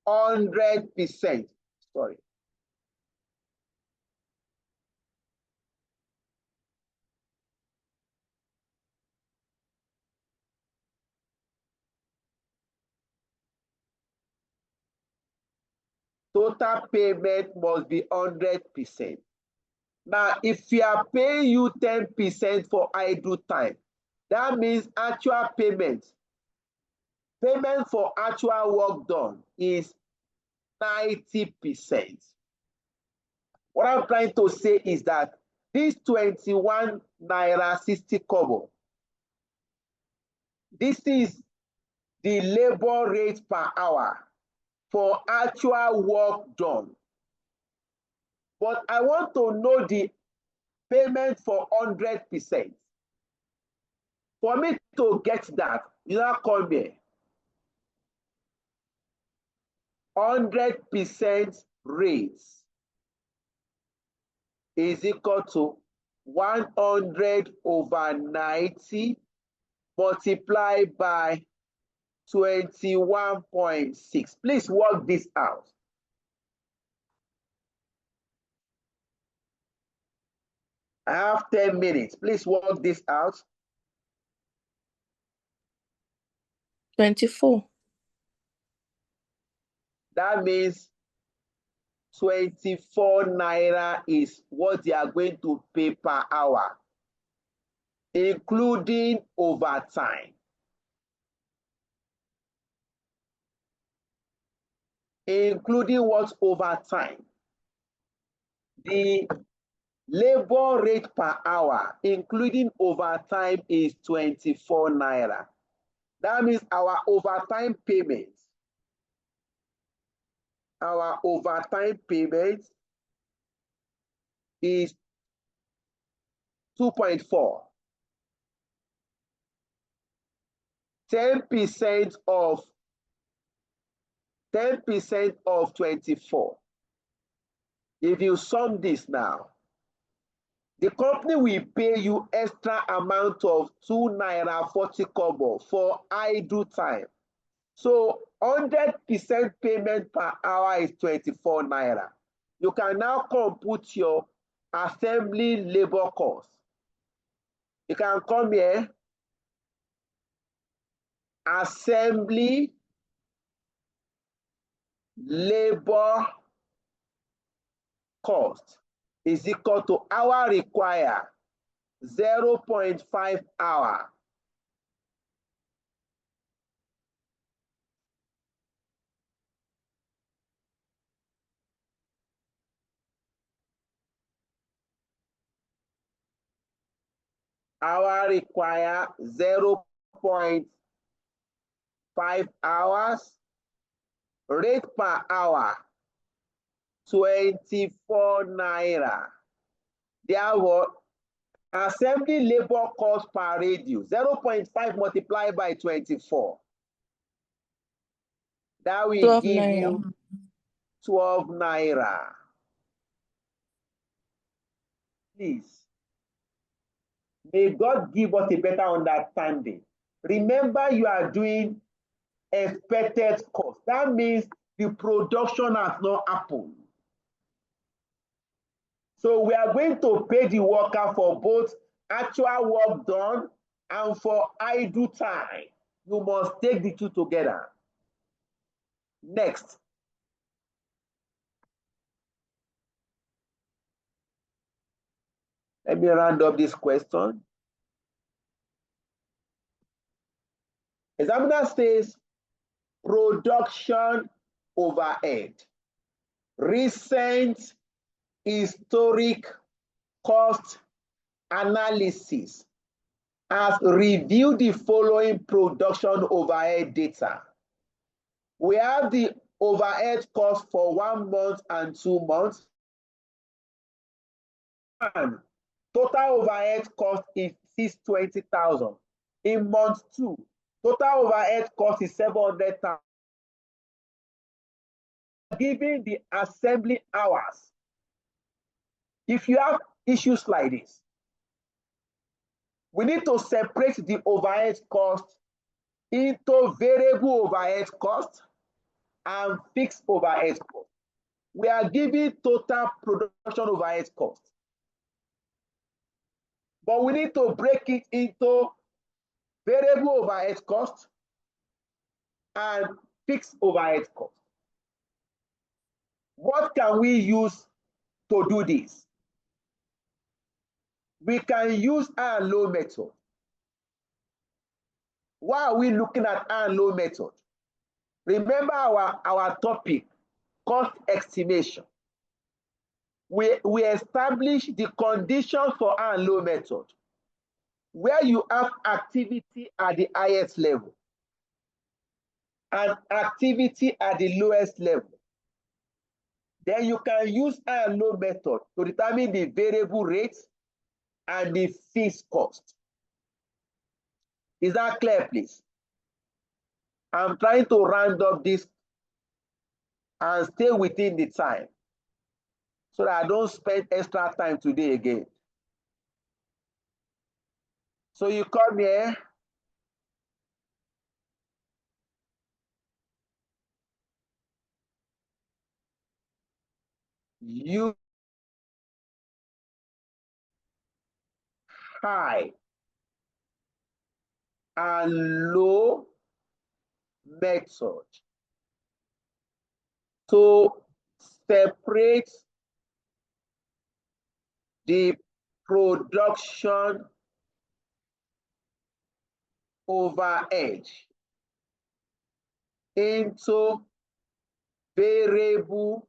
%100. Sorry. Total payment must be 100%. Now, if we are paying you 10% for idle time, that means actual payment for actual work done is 90%. What I'm trying to say is that this 21 naira 60 kobo, this is the labor rate per hour for actual work done. But I want to know the payment for 100%. For me to get that, you now come here. 100% rates is equal to 100/90 multiplied by 21.6. Please work this out. I have 10 minutes. Please work this out. 24. That means 24 naira is what they are going to pay per hour, including overtime. Including what overtime? The labor rate per hour, including overtime, is 24 naira. That means our overtime payment is 2.4. 10% of 24. If you sum this now, the company will pay you extra amount of 2 naira 40 kobo for idle time. So 100% payment per hour is 24 naira. You can now compute your assembly labor cost. You can come here, assembly labor cost is equal to hour required 0.5 hour. Hour require 0.5 hours. Rate per hour 24 naira. Therefore, assembly labor cost per radius 0.5 multiplied by 24. That will 12 give naira. you 12 naira. Please, may God give us a better understanding. Remember, you are doing expected cost. That means the production has not happened. So we are going to pay the worker for both actual work done and for idle time. You must take the two together. Next. Let me round up this question. Examiner says production overhead. Recent historic cost analysis has reviewed the following production overhead data. We have the overhead cost for 1 month and 2 months. And total overhead cost is 620,000. In month 2, total overhead cost is 700,000. Given the assembly hours, if you have issues like this, we need to separate the overhead cost into variable overhead cost and fixed overhead cost. We are giving total production overhead cost, but we need to break it into variable overhead cost and fixed overhead cost. What can we use to do this? We can use high and low method. Why are we looking at high and low method? Remember our topic, cost estimation. We establish the conditions for high and low method, where you have activity at the highest level and activity at the lowest level. Then you can use high and low method to determine the variable rates and the fixed cost. Is that clear, please? I'm trying to round up this and stay within the time so that I don't spend extra time today again. So you come here, use high and low method to separate the production overhead into variable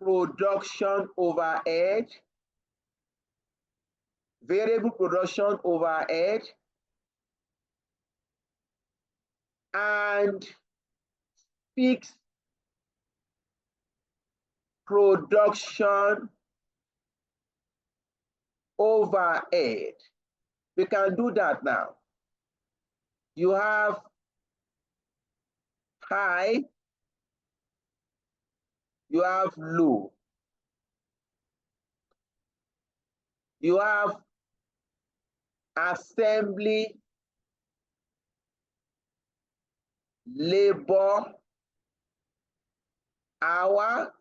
production overhead, and fixed production overhead. We can do that now. You have high, you have low. You have assembly, labor, hour.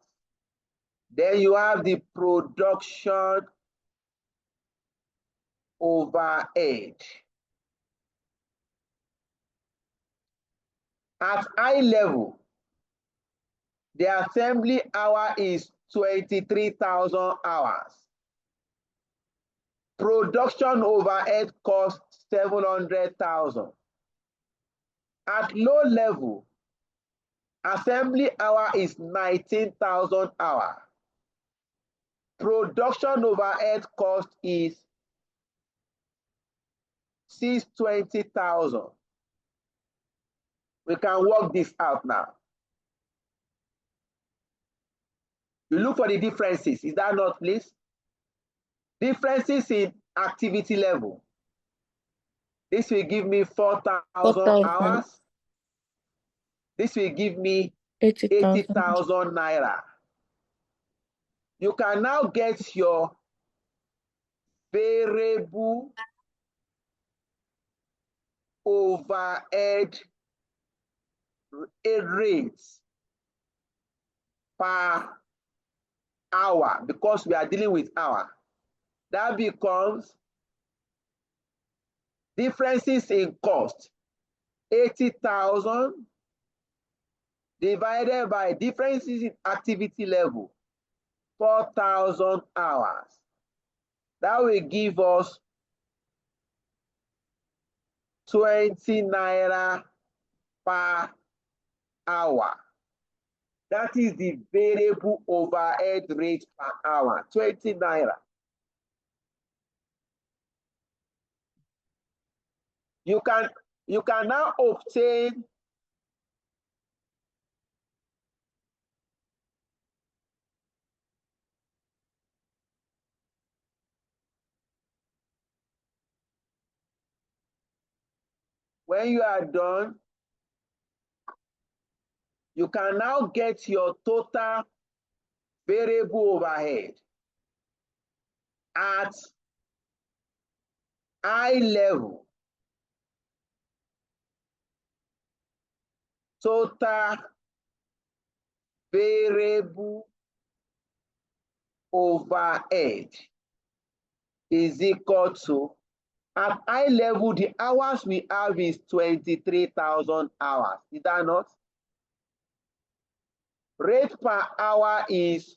Then you have the production overhead. At high level, the assembly hour is 23,000 hours. Production overhead costs 700,000. At low level, assembly hour is 19,000 hours. Production overhead cost is 620,000. We can work this out now. You look for the differences. Is that not, please? Differences in activity level. This will give me 4,000 4,000. hours. This will give me 80,000. 80,000 naira. You can now get your variable overhead rates per hour because we are dealing with hour. That becomes differences in cost, 80,000 divided by differences in activity level, 4,000 hours. That will give us 20 naira per hour. That is the variable overhead rate per hour, 20 naira. You can now obtain when you are done, you can now get your total variable overhead at high level. Total variable overhead is equal to, at high level, the hours we have is 23,000 hours. Is that not? Rate per hour is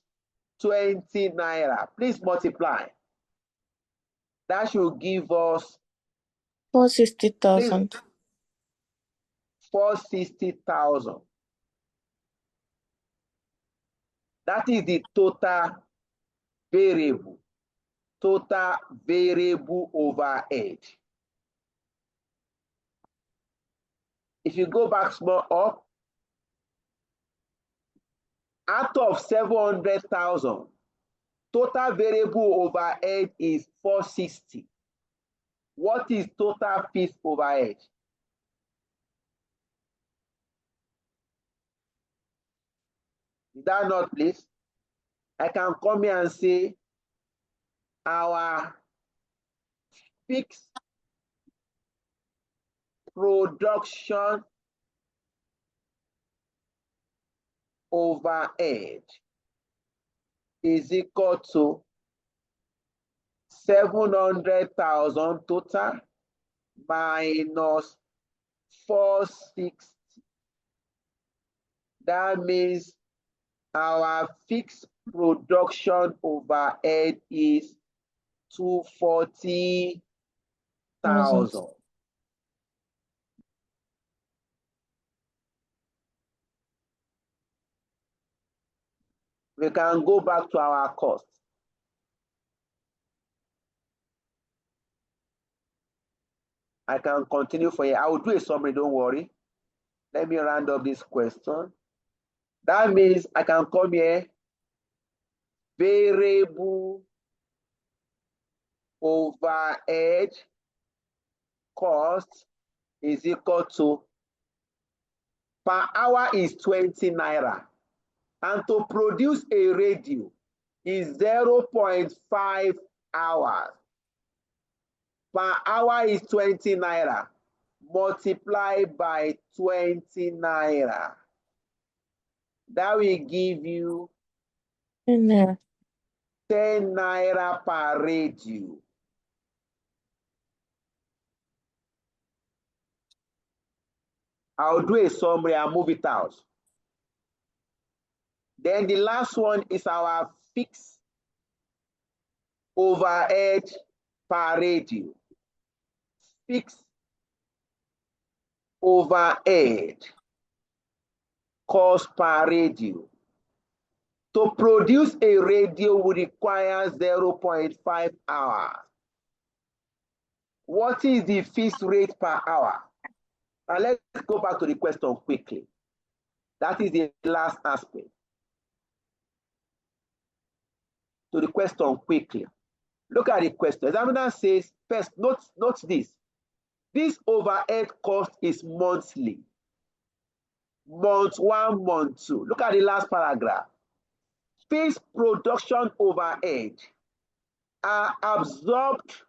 20 naira. Please multiply. That should give us 460,000. 460,000. That is the total variable overhead. If you go back small up, out of 700,000, total variable overhead is 460. What is total fixed overhead? Is that not, please? I can come here and say our fixed production overhead is equal to 700,000 total minus 460. That means our fixed production overhead is 240,000. We can go back to our cost. I can continue for you. I will do a summary, don't worry. Let me round up this question. That means I can come here, variable overhead cost is equal to, per hour is 20 naira. And to produce a radio is 0.5 hours. Per hour is 20 naira. Multiplied by 20 naira. That will give you 10 naira per radio. I'll do a summary and move it out. Then the last one is our fixed overhead per radio. Fixed overhead cost per radio. To produce a radio will require 0.5 hours. What is the fixed rate per hour? Now let's go back to the question quickly. That is the last aspect. To the question quickly. Look at the question. Examiner says, first, note this. This overhead cost is monthly. Month 1, month 2. Look at the last paragraph. Fixed production overhead are absorbed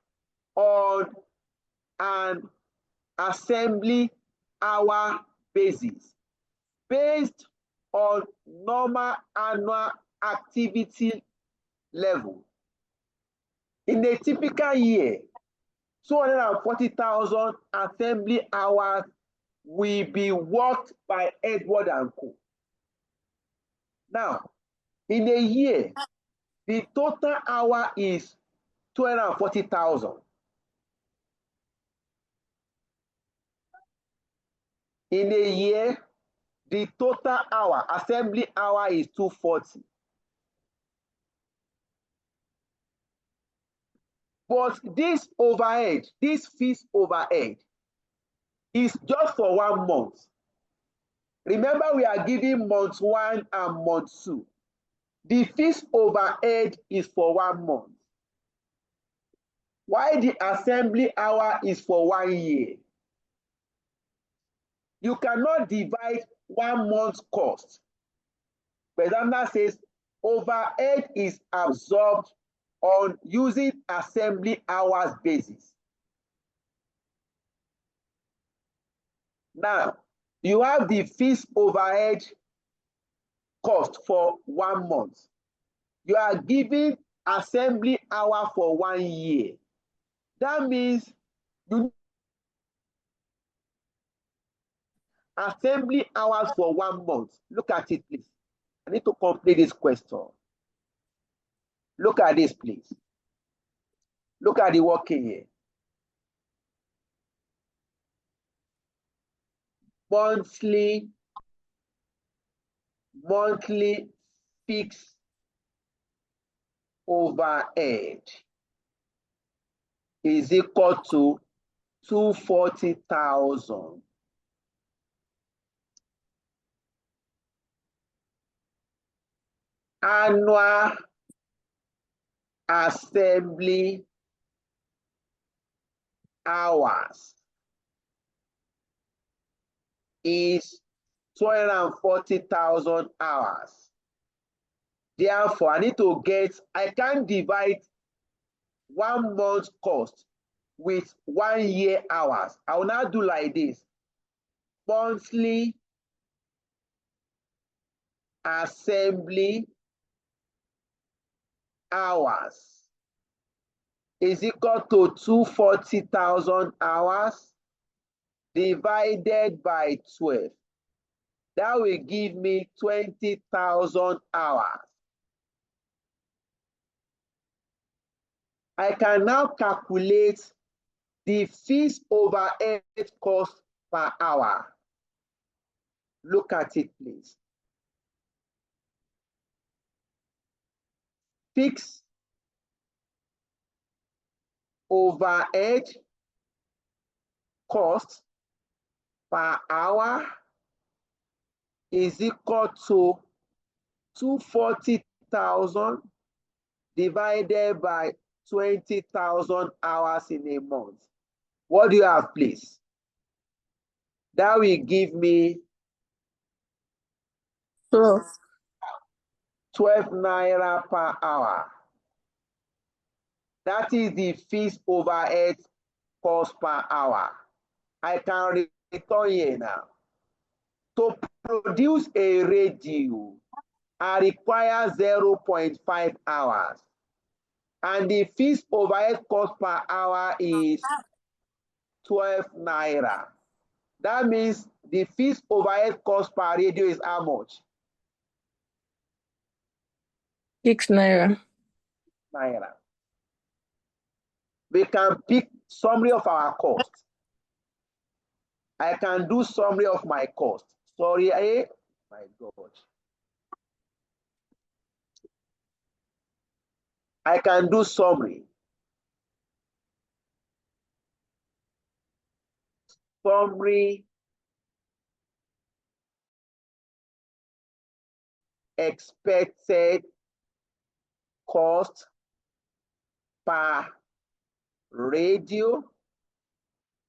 on an assembly hour basis based on normal annual activity level. In a typical year, 240,000 assembly hours will be worked by Edward and Co. Now, in a year, the total hour is 240,000. In a year, the total hour, assembly hour is 240. But this overhead, this fixed overhead, is just for 1 month. Remember, we are giving month 1 and month 2. The fixed overhead is for 1 month. While the assembly hour is for 1 year. You cannot divide 1 month's cost. The examiner says overhead is absorbed on using assembly hours basis. Now, you have the fixed overhead cost for 1 month. You are giving assembly hour for 1 year. That means you assembly hours for 1 month. Look at it, please. I need to complete this question. Look at this, please. Look at the working here. Monthly fixed overhead is equal to 240,000. Annual assembly hours is 240,000 hours. Therefore, I can't divide 1 month cost with 1 year hours. I will now do like this. Monthly assembly hours is equal to 240,000 hours divided by 12. That will give me 20,000 hours. I can now calculate the fixed overhead cost per hour. Look at it, please. Fixed overhead cost per hour is equal to 240,000 divided by 20,000 hours in a month. What do you have, please? That will give me 12. 12 naira per hour. That is the fixed overhead cost per hour. I can return here now. To produce a radio, I require 0.5 hours. And the fixed overhead cost per hour is 12 naira. That means the fixed overhead cost per radio is how much? 6 naira. Naira. We can pick summary of our cost. I can do summary of my cost. Sorry, my God. I can do summary. Summary expected cost per radio.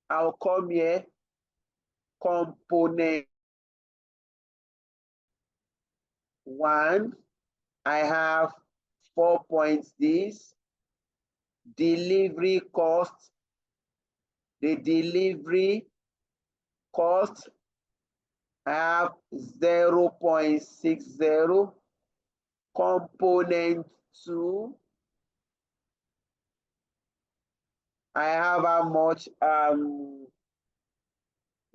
I'll come here, component 1, I have 4 points this. Delivery cost, the delivery cost, I have 0.60. Component 2, I have how much?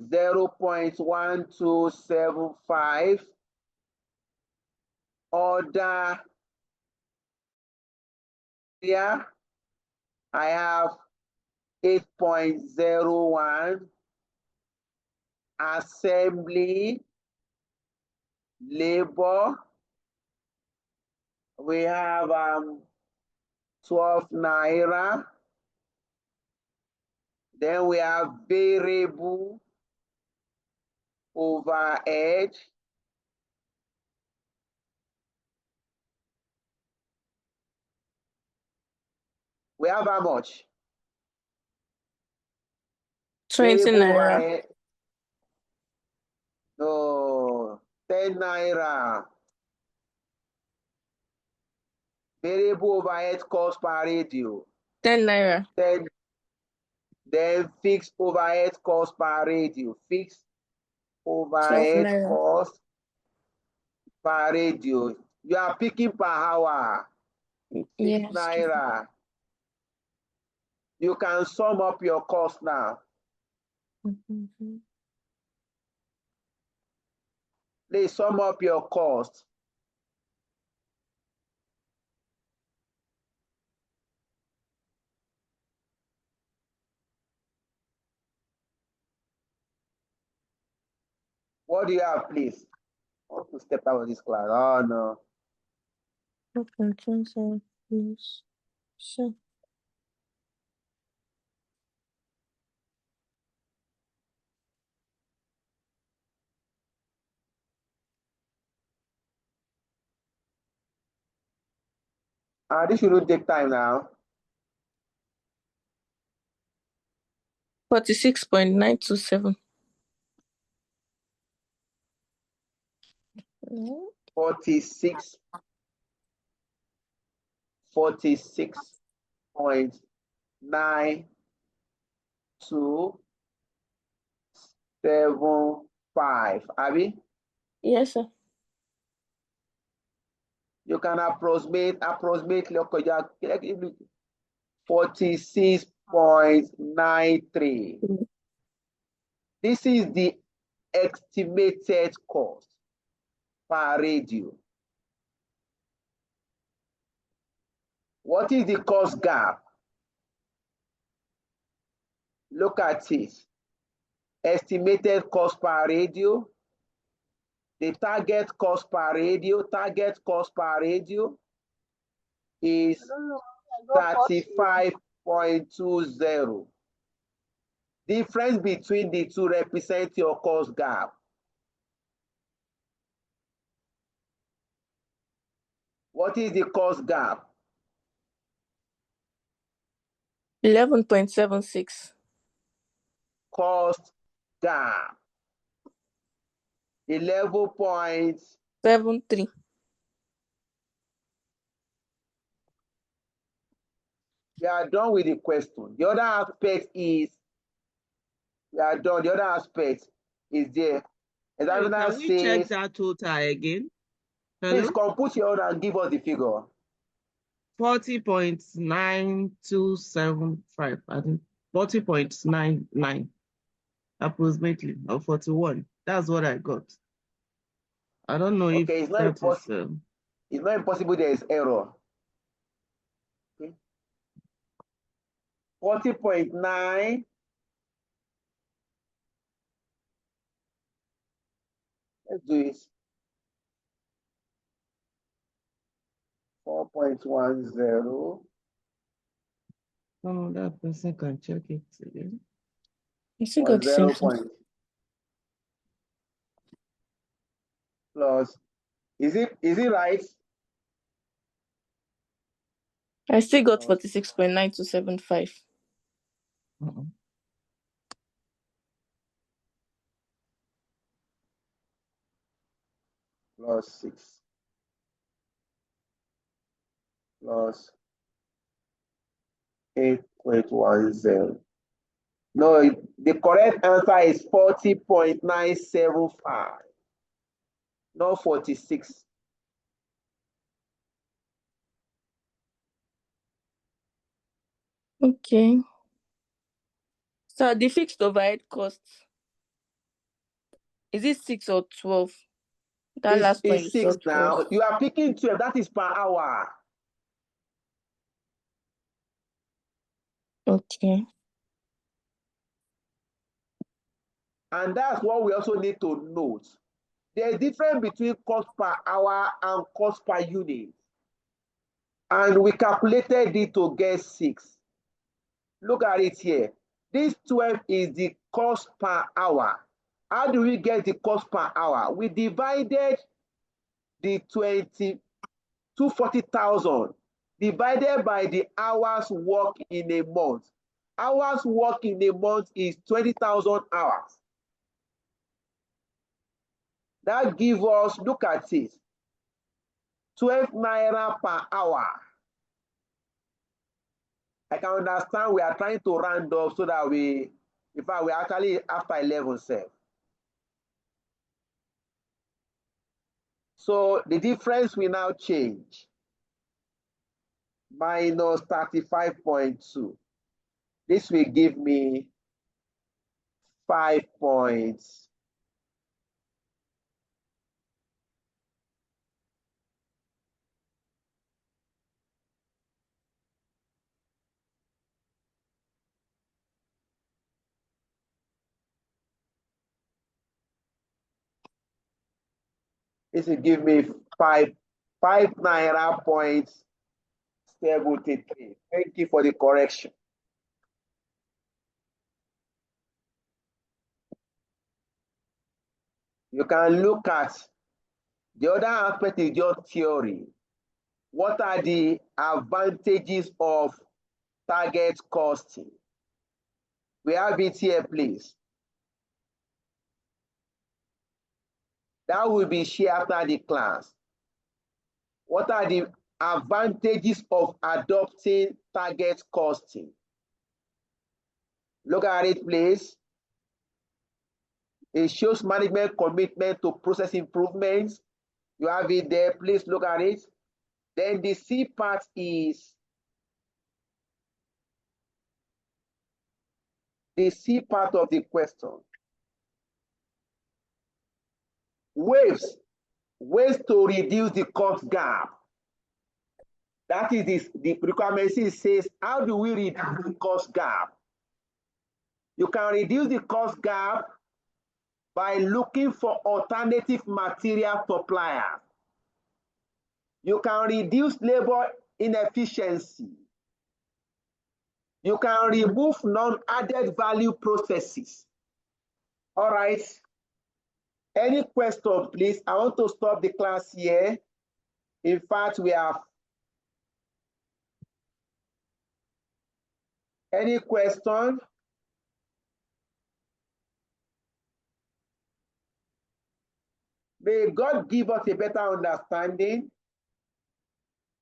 0.1275. Order here, I have 8.01. Assembly labor, we have 12 naira. Then we have variable overhead. We have how much? 20 Variable naira. overhead. No, 10 naira. Variable overhead cost per radio. 10 naira. 10. Then fixed overhead cost per radio. Fixed 12 overhead naira. cost per radio. You are picking per hour. 6 Yes. naira. You can sum up your cost now. Mm-hmm. Please sum up your cost. What do you have, please? I want to step out of this class. Oh no. Yes. Sure. This shouldn't take time now. 46.927. 46.927. Abi? Yes, sir. You can approximate 46.93. This is the estimated cost per radio. What is the cost gap? Look at it. Estimated cost per radio. The target cost per radio is 35.20. Difference between the two represents your cost gap. What is the cost gap? 11.76. Cost gap. 73. We are done with the question. The other aspect is, we are done. The other aspect is there. Examiner Can we check says, that total again? please Hello? compute your order and give us the figure. 40.9275. I think 40.99 approximately, or 41. That's what I got. I don't know if Okay, it's not that is it's not impossible there is error. Okay. 40.9. Let's do it. 4.10. that person can check it again. I still Or got the same 0 thing. point plus. Is it right? I still got 46.9275. Plus 6 plus 8.10. No, the correct answer is 40.975, not 46. Okay. So the fixed overhead costs, is it 6 or 12? That last one you It's 6 said now. was. You are picking 12. That is per hour. Okay. And that's what we also need to note. There's a difference between cost per hour and cost per unit. And we calculated it to get 6. Look at it here. This 12 is the cost per hour. How do we get the cost per hour? We divided the 240,000 divided by the hours work in a month. Hours work in a month is 20,000 hours. That gives us, look at it, 12 naira per hour. I can understand we are trying to round up so that we, in fact, we're actually after 11 cents. So the difference will now change. Minus 35.2. This will give me 5 points. This will give me 5 naira points 73. Thank you for the correction. You can look at the other aspect is just theory. What are the advantages of target costing? We have it here, please. That will be shared after the class. What are the advantages of adopting target costing? Look at it, please. It shows management commitment to process improvements. You have it there. Please look at it. Then the C part is the C part of the question. Ways to reduce the cost gap. That is the requirement. It says, how do we reduce the cost gap? You can reduce the cost gap by looking for alternative material suppliers. You can reduce labor inefficiency. You can remove non-added value processes. All right. Any question, please? I want to stop the class here. In fact, we have Any question? May God give us a better understanding.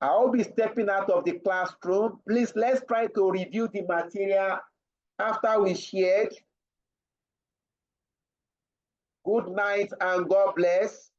I will be stepping out of the classroom. Please, let's try to review the material after we shared. Good night and God bless.